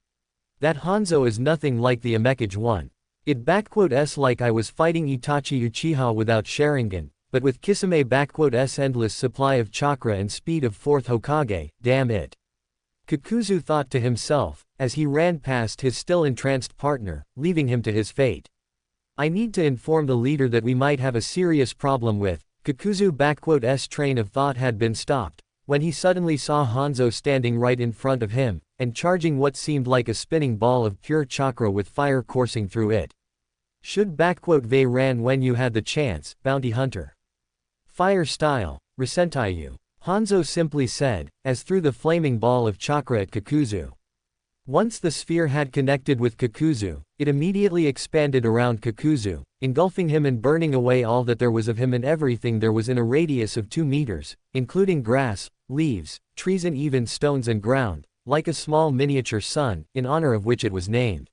That Hanzo is nothing like the Amekage one. It like I was fighting Itachi Uchiha without Sharingan, but with Kisame endless supply of chakra and speed of 4th Hokage, damn it. Kakuzu thought to himself, as he ran past his still entranced partner, leaving him to his fate. I need to inform the leader that we might have a serious problem with. Kakuzu's train of thought had been stopped, when he suddenly saw Hanzo standing right in front of him, and charging what seemed like a spinning ball of pure chakra with fire coursing through it. Should they ran when you had the chance, bounty hunter. Fire style, Resentaiyu. Hanzo simply said, as threw the flaming ball of chakra at Kakuzu. Once the sphere had connected with Kakuzu, it immediately expanded around Kakuzu, engulfing him and burning away all that there was of him and everything there was in a radius of 2 meters, including grass, leaves, trees and even stones and ground, like a small miniature sun, in honor of which it was named.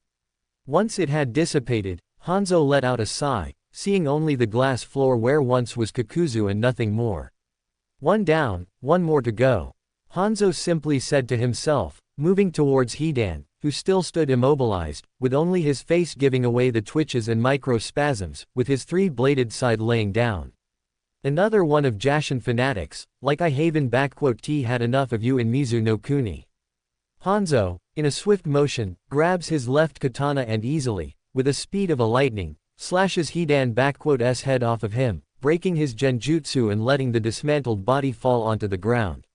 Once it had dissipated, Hanzo let out a sigh, seeing only the glass floor where once was Kakuzu and nothing more. One down, one more to go. Hanzo simply said to himself, moving towards Hidan, who still stood immobilized, with only his face giving away the twitches and micro-spasms, with his 3-bladed side laying down. Another one of Jashin fanatics, like I haven T had enough of you in Mizu no Kuni. Hanzo, in a swift motion, grabs his left katana and easily, with the speed of a lightning, slashes Hidan's head off of him, breaking his genjutsu and letting the dismantled body fall onto the ground.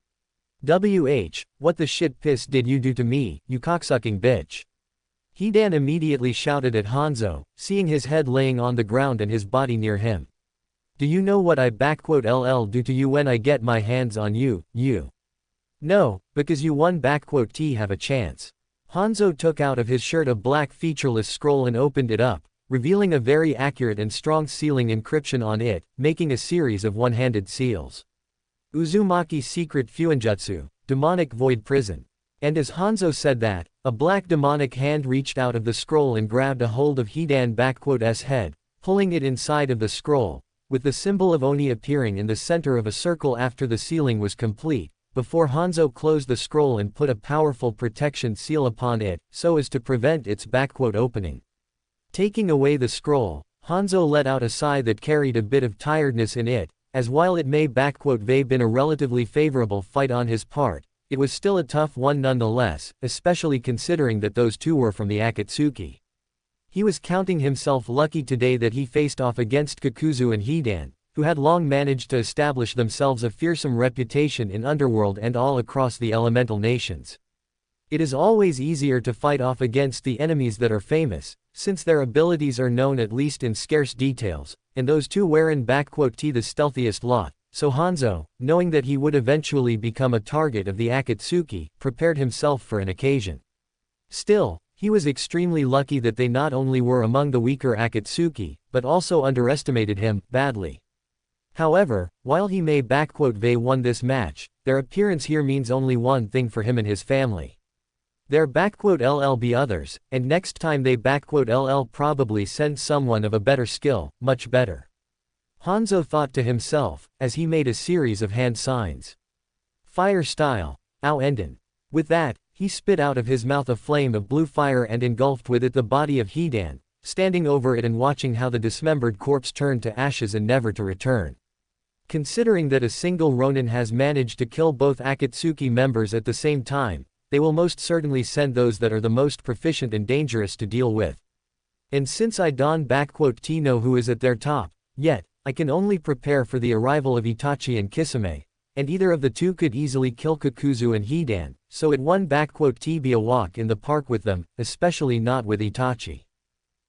What the shit piss did you do to me, you cocksucking bitch? Hidan immediately shouted at Hanzo, seeing his head laying on the ground and his body near him. Do you know what I do to you when I get my hands on you, you? No, because you won have a chance. Hanzo took out of his shirt a black featureless scroll and opened it up, revealing a very accurate and strong sealing encryption on it, making a series of one-handed seals. Uzumaki secret Fuinjutsu, demonic void prison. And as Hanzo said that, a black demonic hand reached out of the scroll and grabbed a hold of Hidan's head, pulling it inside of the scroll, with the symbol of Oni appearing in the center of a circle after the sealing was complete, before Hanzo closed the scroll and put a powerful protection seal upon it, so as to prevent its opening. Taking away the scroll, Hanzo let out a sigh that carried a bit of tiredness in it, as while it may been a relatively favorable fight on his part, it was still a tough one nonetheless, especially considering that those two were from the Akatsuki. He was counting himself lucky today that he faced off against Kakuzu and Hidan, who had long managed to establish themselves a fearsome reputation in Underworld and all across the elemental nations. It is always easier to fight off against the enemies that are famous, since their abilities are known at least in scarce details, and those two wherein the stealthiest lot, so Hanzo, knowing that he would eventually become a target of the Akatsuki, prepared himself for an occasion. Still, he was extremely lucky that they not only were among the weaker Akatsuki, but also underestimated him, badly. However, while he may won this match, their appearance here means only one thing for him and his family. There be others, and next time they probably send someone of a better skill, much better. Hanzo thought to himself, as he made a series of hand signs. Fire style, Ao Enden. With that, he spit out of his mouth a flame of blue fire and engulfed with it the body of Hidan, standing over it and watching how the dismembered corpse turned to ashes and never to return. Considering that a single Ronin has managed to kill both Akatsuki members at the same time, they will most certainly send those that are the most proficient and dangerous to deal with. And since I don't know who is at their top, yet, I can only prepare for the arrival of Itachi and Kisame, and either of the two could easily kill Kakuzu and Hidan, so it won't be a walk in the park with them, especially not with Itachi.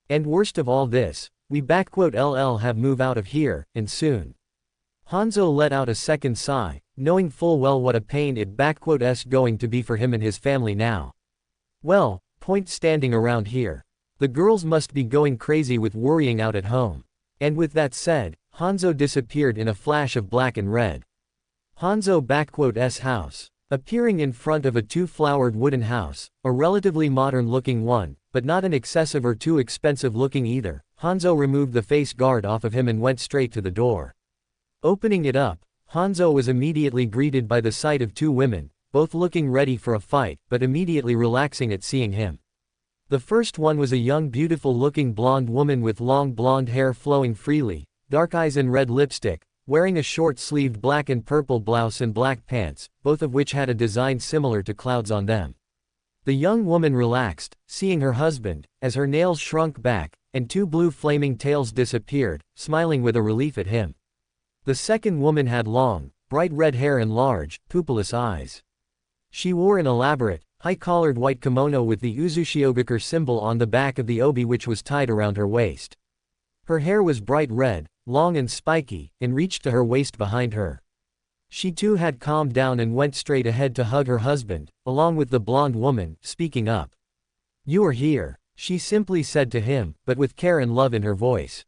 And worst of all this, we have move out of here, and soon. Hanzo let out a second sigh, knowing full well what a pain it's going to be for him and his family now. Well, point standing around here. The girls must be going crazy with worrying out at home. And with that said, Hanzo disappeared in a flash of black and red. Hanzo's house. Appearing in front of a two-flowered wooden house, a relatively modern-looking one, but not an excessive or too expensive-looking either, Hanzo removed the face guard off of him and went straight to the door. Opening it up, Hanzo was immediately greeted by the sight of two women, both looking ready for a fight, but immediately relaxing at seeing him. The first one was a young beautiful-looking blonde woman with long blonde hair flowing freely, dark eyes and red lipstick, wearing a short-sleeved black and purple blouse and black pants, both of which had a design similar to clouds on them. The young woman relaxed, seeing her husband, as her nails shrunk back, and two blue flaming tails disappeared, smiling with a relief at him. The second woman had long, bright red hair and large, pupilless eyes. She wore an elaborate, high-collared white kimono with the Uzushiogakure symbol on the back of the obi which was tied around her waist. Her hair was bright red, long and spiky, and reached to her waist behind her. She too had calmed down and went straight ahead to hug her husband, along with the blonde woman, speaking up. "You are here," she simply said to him, but with care and love in her voice.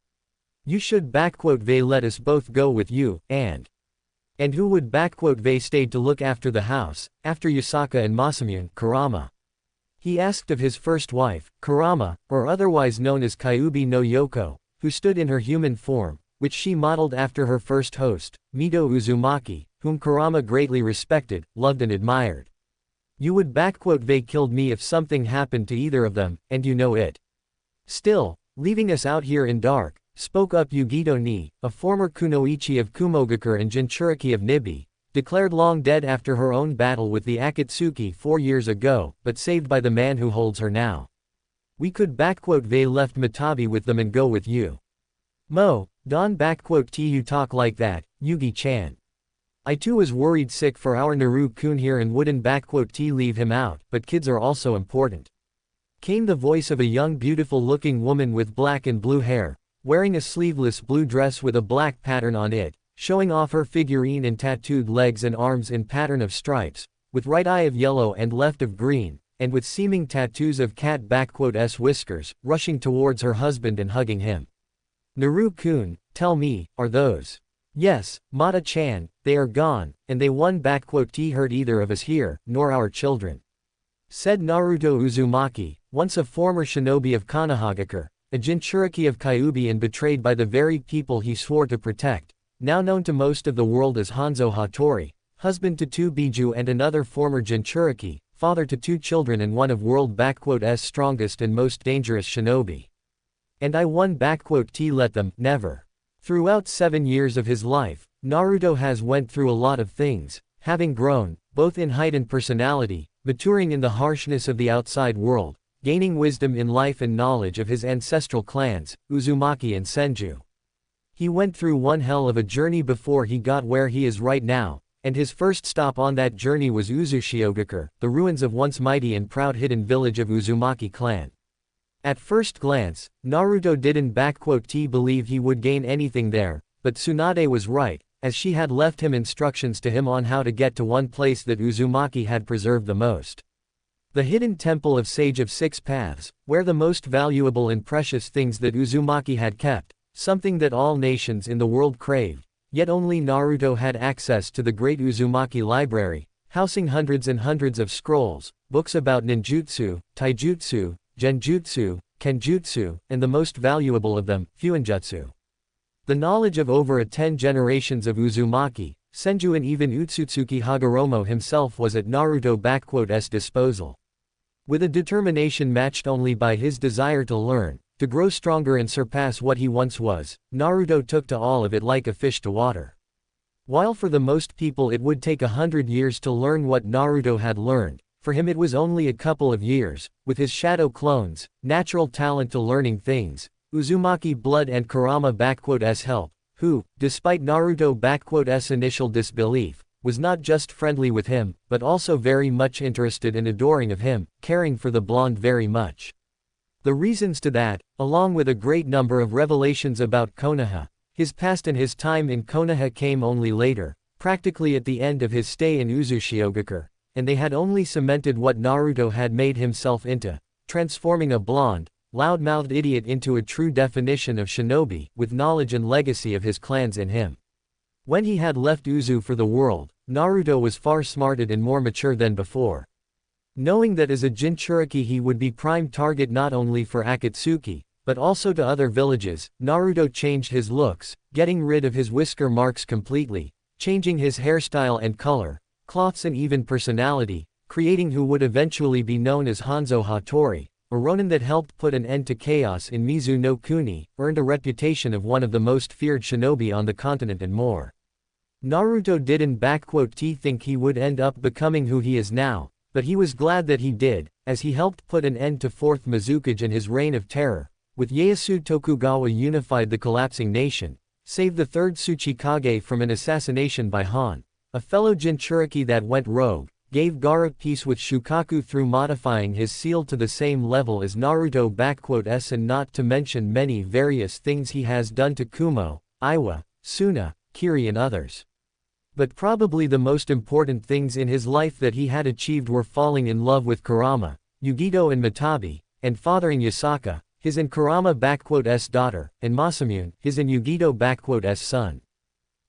"You should let us both go with you, and who would stayed to look after the house, after Yusaka and Masamune, Kurama?" He asked of his first wife, Kurama, or otherwise known as Kyuubi no Yoko, who stood in her human form, which she modeled after her first host, Mido Uzumaki, whom Kurama greatly respected, loved and admired. "You would killed me if something happened to either of them, and you know it. Still, leaving us out here in dark," spoke up Yugito Ni, a former kunoichi of Kumogakure and Jinchuriki of Nibi, declared long dead after her own battle with the Akatsuki 4 years ago, but saved by the man who holds her now. "We could left Matabi with them and go with you." "Mo, don you talk like that, Yugi-chan. I too was worried sick for our Naru-kun here and wouldn't leave him out, but kids are also important." Came the voice of a young beautiful-looking woman with black and blue hair, wearing a sleeveless blue dress with a black pattern on it, showing off her figurine and tattooed legs and arms in pattern of stripes, with right eye of yellow and left of green, and with seeming tattoos of cat whiskers, rushing towards her husband and hugging him. "Naru-kun, tell me, are those?" "Yes, Mata-chan, they are gone, and they won't hurt either of us here, nor our children," said Naruto Uzumaki, once a former shinobi of Konohagakure, a Jinchuriki of Kyuubi and betrayed by the very people he swore to protect, now known to most of the world as Hanzo Hattorii, husband to two Biju and another former Jinchuriki, father to two children and one of world's strongest and most dangerous shinobi. "And I won't let them, never." Throughout 7 years of his life, Naruto has went through a lot of things, having grown, both in height and personality, maturing in the harshness of the outside world, gaining wisdom in life and knowledge of his ancestral clans, Uzumaki and Senju. He went through one hell of a journey before he got where he is right now, and his first stop on that journey was Uzushiogakure, the ruins of once mighty and proud hidden village of Uzumaki clan. At first glance, Naruto didn't believe he would gain anything there, but Tsunade was right, as she had left him instructions to him on how to get to one place that Uzumaki had preserved the most. The hidden temple of Sage of Six Paths, where the most valuable and precious things that Uzumaki had kept, something that all nations in the world craved, yet only Naruto had access to the great Uzumaki library, housing hundreds and hundreds of scrolls, books about ninjutsu, taijutsu, genjutsu, kenjutsu, and the most valuable of them, fuinjutsu. The knowledge of over 10 generations of Uzumaki, Senju and even Utsutsuki Hagoromo himself was at Naruto's disposal. With a determination matched only by his desire to learn, to grow stronger and surpass what he once was, Naruto took to all of it like a fish to water. While for the most people it would take 100 years to learn what Naruto had learned, for him it was only a couple of years, with his shadow clones, natural talent to learning things, Uzumaki blood and Kurama's help, who, despite Naruto's initial disbelief, was not just friendly with him, but also very much interested and adoring of him, caring for the blonde very much. The reasons to that, along with a great number of revelations about Konoha, his past and his time in Konoha came only later, practically at the end of his stay in Uzushiogakure, and they had only cemented what Naruto had made himself into, transforming a blonde, loud-mouthed idiot into a true definition of shinobi, with knowledge and legacy of his clans in him. When he had left Uzu for the world, Naruto was far smarter and more mature than before. Knowing that as a Jinchuriki he would be prime target not only for Akatsuki, but also to other villages, Naruto changed his looks, getting rid of his whisker marks completely, changing his hairstyle and color, cloths and even personality, creating who would eventually be known as Hanzo Hattorii, a ronin that helped put an end to chaos in Mizu no Kuni, earned a reputation of one of the most feared shinobi on the continent and more. Naruto didn't think he would end up becoming who he is now, but he was glad that he did, as he helped put an end to 4th Mizukage and his reign of terror, with Ieyasu Tokugawa unified the collapsing nation, saved the 3rd Tsuchikage from an assassination by Han, a fellow Jinchuriki that went rogue, gave Gaara peace with Shukaku through modifying his seal to the same level as Naruto and not to mention many various things he has done to Kumo, Iwa, Suna, Kiri and others. But probably the most important things in his life that he had achieved were falling in love with Kurama, Yugito and Matabi, and fathering Yasaka, his and Kurama's daughter, and Masamune, his and Yugito's son.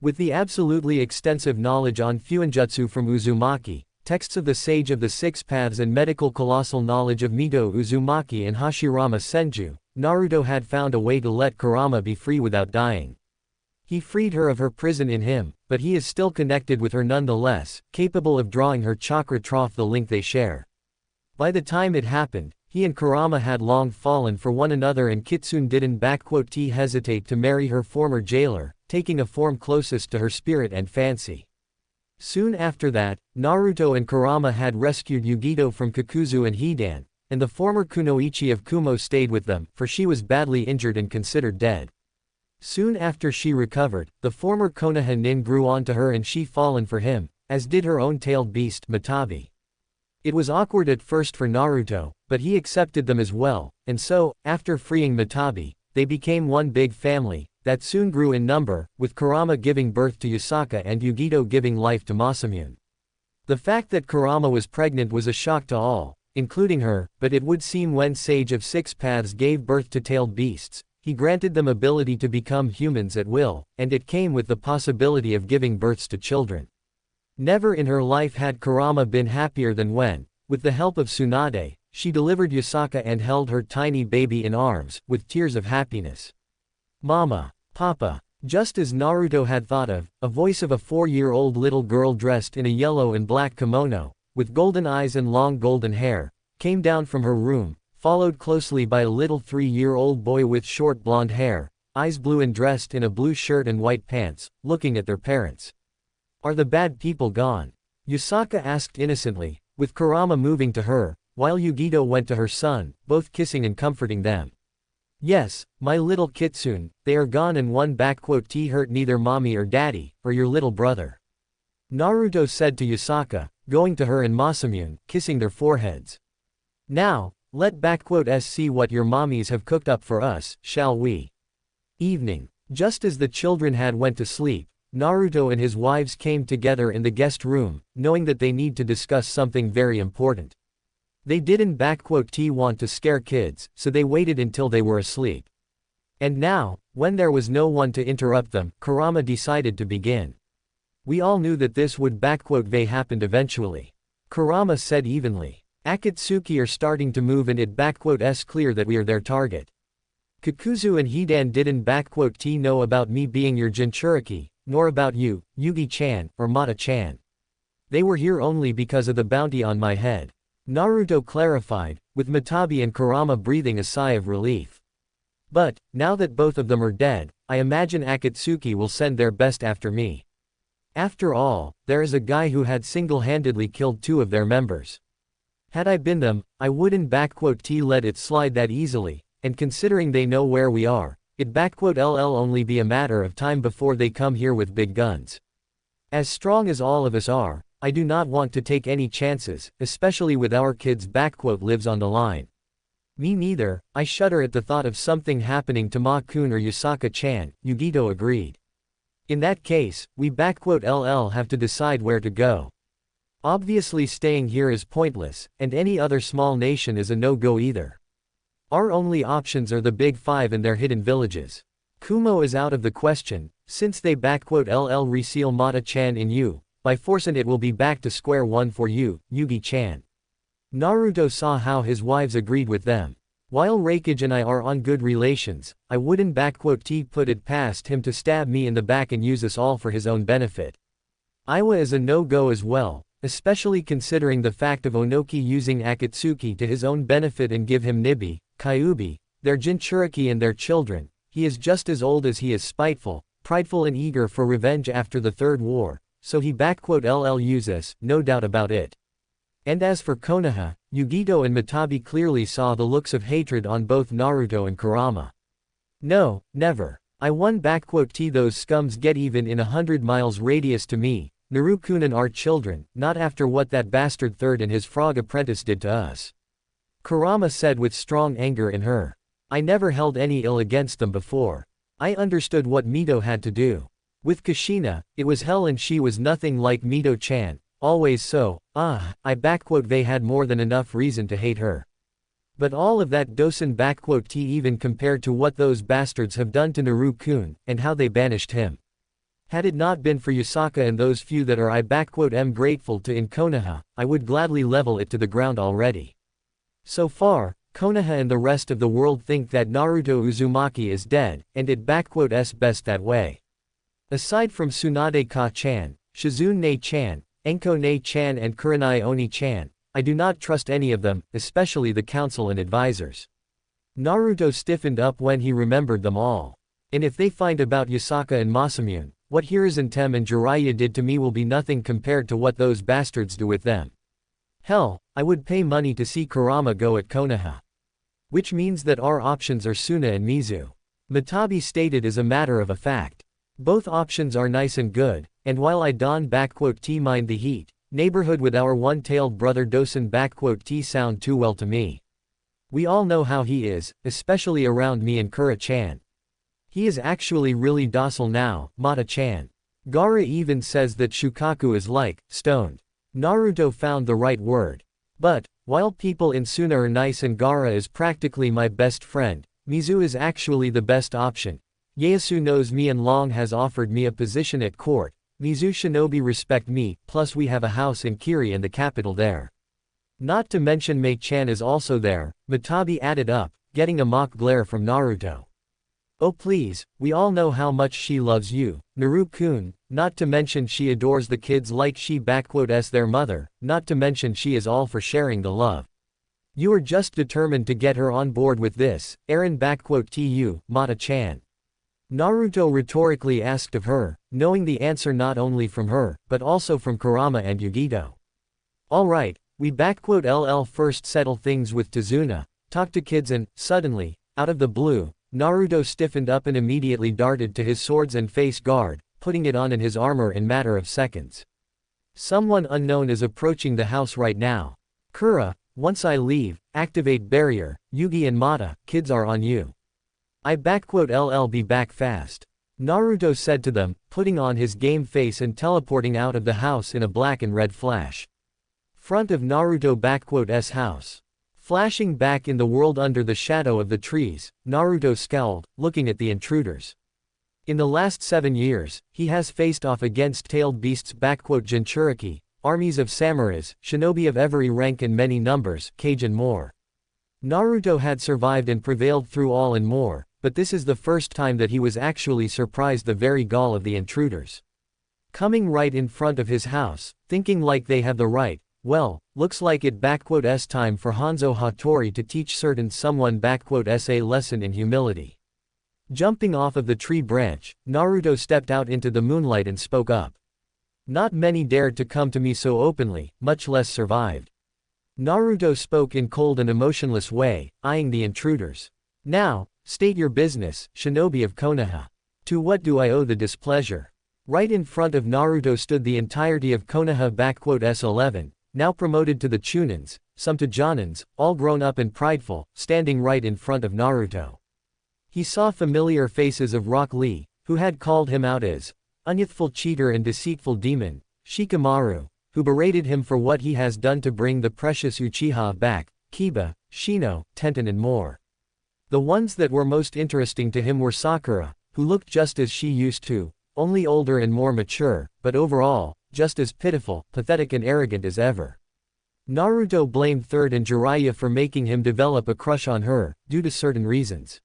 With the absolutely extensive knowledge on Fuinjutsu from Uzumaki, texts of the Sage of the Six Paths and medical colossal knowledge of Mito Uzumaki and Hashirama Senju, Naruto had found a way to let Kurama be free without dying. He freed her of her prison in him, but he is still connected with her nonetheless, capable of drawing her chakra trough the link they share. By the time it happened, he and Kurama had long fallen for one another and Kitsune didn't hesitate to marry her former jailer, taking a form closest to her spirit and fancy. Soon after that, Naruto and Kurama had rescued Yugito from Kakuzu and Hidan, and the former Kunoichi of Kumo stayed with them, for she was badly injured and considered dead. Soon after she recovered, the former Konoha nin grew onto her and she fallen for him, as did her own tailed beast, Matabi. It was awkward at first for Naruto, but he accepted them as well, and so, after freeing Matabi, they became one big family, that soon grew in number, with Kurama giving birth to Yasaka and Yugito giving life to Masamune. The fact that Kurama was pregnant was a shock to all, including her, but it would seem when Sage of Six Paths gave birth to tailed beasts, he granted them ability to become humans at will, and it came with the possibility of giving births to children. Never in her life had Kurama been happier than when, with the help of Tsunade, she delivered Yasaka and held her tiny baby in arms, with tears of happiness. Mama, Papa, just as Naruto had thought of, a voice of a 4-year-old little girl dressed in a yellow and black kimono, with golden eyes and long golden hair, came down from her room, followed closely by a little 3-year-old boy with short blonde hair, eyes blue and dressed in a blue shirt and white pants, looking at their parents. Are the bad people gone? Yasaka asked innocently, with Kurama moving to her, while Yugito went to her son, both kissing and comforting them. Yes, my little Kitsune, they are gone and one hurt neither mommy or daddy, or your little brother. Naruto said to Yasaka, going to her and Masamune, kissing their foreheads. Now, let see what your mommies have cooked up for us, shall we? Evening. Just as the children had went to sleep, Naruto and his wives came together in the guest room, knowing that they need to discuss something very important. They didn't want to scare kids, so they waited until they were asleep. And now, when there was no one to interrupt them, Kurama decided to begin. We all knew that this would happened eventually. Kurama said evenly. Akatsuki are starting to move and it's clear that we are their target. Kakuzu and Hidan didn't know about me being your Jinchuriki, nor about you, Yugi-chan, or Mata-chan. They were here only because of the bounty on my head. Naruto clarified, with Matabi and Kurama breathing a sigh of relief. But, now that both of them are dead, I imagine Akatsuki will send their best after me. After all, there is a guy who had single-handedly killed 2 of their members. Had I been them, I wouldn't let it slide that easily, and considering they know where we are, it only be a matter of time before they come here with big guns. As strong as all of us are, I do not want to take any chances, especially with our kids' lives on the line. Me neither, I shudder at the thought of something happening to Ma-kun or Yusaka-chan, Yugito agreed. In that case, we have to decide where to go. Obviously staying here is pointless, and any other small nation is a no-go either. Our only options are the Big Five and their hidden villages. Kumo is out of the question, since they reseal Mata-chan in you, by force, and it will be back to square one for you, Yugi-chan. Naruto saw how his wives agreed with them. While Raikage and I are on good relations, I wouldn't put it past him to stab me in the back and use us all for his own benefit. Iwa is a no-go as well, especially considering the fact of Onoki using Akatsuki to his own benefit and give him Nibi, Kyuubi, their Jinchuriki and their children. He is just as old as he is spiteful, prideful and eager for revenge after the Third War, so he use us, no doubt about it. And as for Konoha, Yugito and Matabi clearly saw the looks of hatred on both Naruto and Kurama. No, never. I won those scums get even in 100 miles radius to me, Narukun and our children, not after what that bastard third and his frog apprentice did to us. Kurama said with strong anger in her. I never held any ill against them before. I understood what Mito had to do. With Kushina, it was hell and she was nothing like Mito-chan, always so, they had more than enough reason to hate her. But all of that doesn't even compared to what those bastards have done to Naru-kun, and how they banished him. Had it not been for Yusaka and those few that are grateful to in Konoha, I would gladly level it to the ground already. So far, Konoha and the rest of the world think that Naruto Uzumaki is dead, and it best that way. Aside from Tsunade Ka-chan, Shizune-chan, Enko-ne-chan and Kurenai Oni-chan, I do not trust any of them, especially the council and advisors. Naruto stiffened up when he remembered them all. And if they find about Yusaka and Masamune, what Hiruzentem and Jiraiya did to me will be nothing compared to what those bastards do with them. Hell, I would pay money to see Kurama go at Konoha. Which means that our options are Suna and Mizu. Matabi stated as a matter of a fact. Both options are nice and good, and while I don't mind the heat, neighborhood with our one-tailed brother doesn't sound too well to me. We all know how he is, especially around me and Kura-chan. He is actually really docile now, Mata-chan. Gaara even says that Shukaku is like, stoned. Naruto found the right word. But, while people in Suna are nice and Gaara is practically my best friend, Mizu is actually the best option. Ieyasu knows me and long has offered me a position at court. Mizu shinobi respect me, plus we have a house in Kiri and the capital there. Not to mention Mei-chan is also there, Matabi added up, getting a mock glare from Naruto. Oh please, we all know how much she loves you, Naru-kun, not to mention she adores the kids like she their mother, not to mention she is all for sharing the love. You are just determined to get her on board with this, Eren tu, Mata-chan. Naruto rhetorically asked of her, knowing the answer not only from her, but also from Kurama and Yugito. Alright, we first settle things with Tazuna, talk to kids and, suddenly, out of the blue, Naruto stiffened up and immediately darted to his swords and face guard, putting it on in his armor in matter of seconds. Someone unknown is approaching the house right now. Kura, once I leave, activate barrier, Yugi and Mata, kids are on you. I be back fast. Naruto said to them, putting on his game face and teleporting out of the house in a black and red flash. Front of Naruto house. Flashing back in the world under the shadow of the trees, Naruto scowled, looking at the intruders. In the last 7 years, he has faced off against tailed beasts Jinchuriki, armies of samurais, shinobi of every rank and many numbers, Kage and more. Naruto had survived and prevailed through all and more, but this is the first time that he was actually surprised the very gall of the intruders. Coming right in front of his house, thinking like they have the right, well, looks like it s time for Hanzo Hattorii to teach certain someone a lesson in humility. Jumping off of the tree branch, Naruto stepped out into the moonlight and spoke up. Not many dared to come to me so openly, much less survived. Naruto spoke in cold and emotionless way, eyeing the intruders. Now, state your business, shinobi of Konoha. To what do I owe the displeasure? Right in front of Naruto stood the entirety of Konoha S11, now promoted to the Chunins, some to Jonins, all grown up and prideful, standing right in front of Naruto. He saw familiar faces of Rock Lee, who had called him out as unyouthful cheater and deceitful demon, Shikamaru, who berated him for what he has done to bring the precious Uchiha back, Kiba, Shino, Tenten and more. The ones that were most interesting to him were Sakura, who looked just as she used to, only older and more mature, but overall, just as pitiful, pathetic and arrogant as ever. Naruto blamed Third and Jiraiya for making him develop a crush on her, due to certain reasons.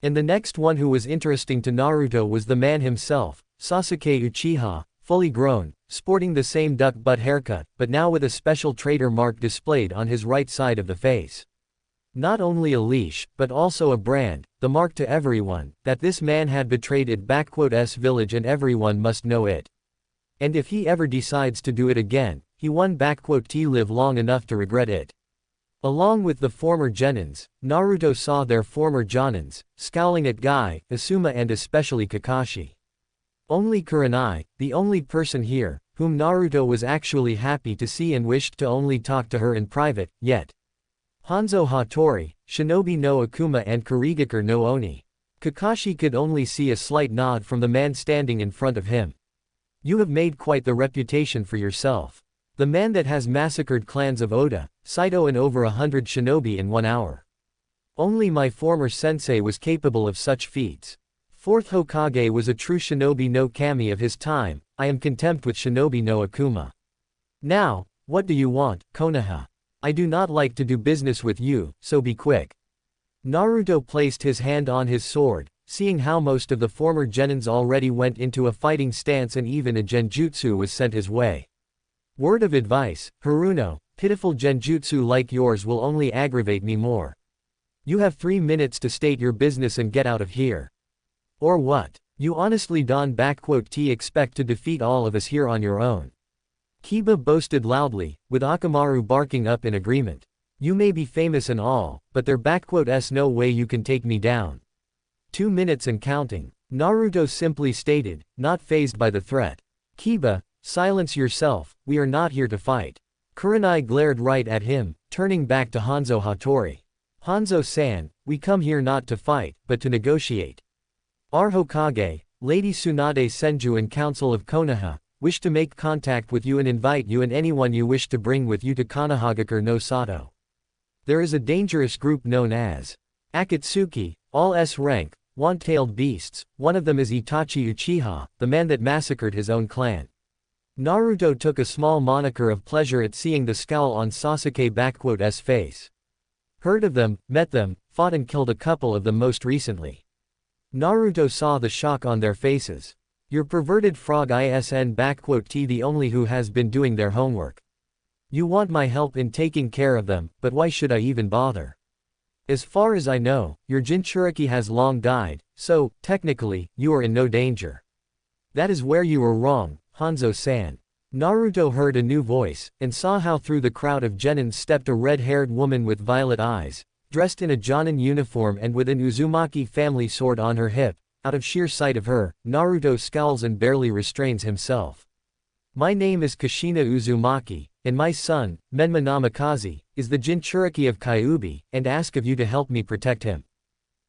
And the next one who was interesting to Naruto was the man himself, Sasuke Uchiha, fully grown, sporting the same duck butt haircut, but now with a special traitor mark displayed on his right side of the face. Not only a leash, but also a brand, the mark to everyone, that this man had betrayed S village and everyone must know it. And if he ever decides to do it again, he won't live long enough to regret it. Along with the former Genins, Naruto saw their former Jonins, scowling at Guy, Asuma and especially Kakashi. Only Kurenai, the only person here, whom Naruto was actually happy to see and wished to only talk to her in private, yet. Hanzo Hattorii, Shinobi no Akuma and Kurigakure no Oni. Kakashi could only see a slight nod from the man standing in front of him. You have made quite the reputation for yourself. The man that has massacred clans of Oda, Saito and over 100 shinobi in 1 hour. Only my former sensei was capable of such feats. Fourth Hokage was a true shinobi no kami of his time, I am content with shinobi no Akuma. Now, what do you want, Konoha? I do not like to do business with you, so be quick. Naruto placed his hand on his sword, seeing how most of the former Genins already went into a fighting stance and even a genjutsu was sent his way. Word of advice, Haruno, pitiful genjutsu like yours will only aggravate me more. You have 3 minutes to state your business and get out of here. Or what? You honestly don't expect to defeat all of us here on your own. Kiba boasted loudly, with Akamaru barking up in agreement. You may be famous and all, but there's no way you can take me down. 2 minutes and counting. Naruto simply stated, not fazed by the threat. Kiba, silence yourself, we are not here to fight. Kurenai glared right at him, turning back to Hanzo Hattorii. Hanzo-san, we come here not to fight, but to negotiate. Our Hokage, Lady Tsunade Senju and Council of Konoha, wish to make contact with you and invite you and anyone you wish to bring with you to Konohagakure no Sato. There is a dangerous group known as Akatsuki, all S rank, one-tailed beasts, one of them is Itachi Uchiha, the man that massacred his own clan. Naruto took a small moniker of pleasure at seeing the scowl on Sasuke's face. Heard of them, met them, fought and killed a couple of them most recently. Naruto saw the shock on their faces. Your perverted frog isn the only who has been doing their homework. You want my help in taking care of them, but why should I even bother? As far as I know, your Jinchuriki has long died, so, technically, you are in no danger. That is where you were wrong, Hanzo-san. Naruto heard a new voice, and saw how through the crowd of Genins stepped a red-haired woman with violet eyes, dressed in a Jonin uniform and with an Uzumaki family sword on her hip. Out of sheer sight of her, Naruto scowls and barely restrains himself. My name is Kushina Uzumaki, and my son, Menma Namikaze, is the Jinchuriki of Kyuubi, and ask of you to help me protect him.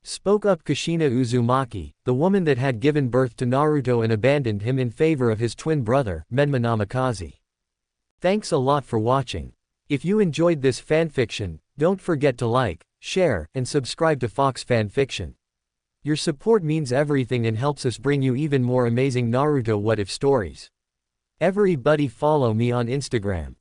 Spoke up Kushina Uzumaki, the woman that had given birth to Naruto and abandoned him in favor of his twin brother, Menma Namikaze. Thanks a lot for watching. If you enjoyed this fanfiction, don't forget to like, share, and subscribe to Fox Fanfiction. Your support means everything and helps us bring you even more amazing Naruto what-if stories. Everybody follow me on Instagram.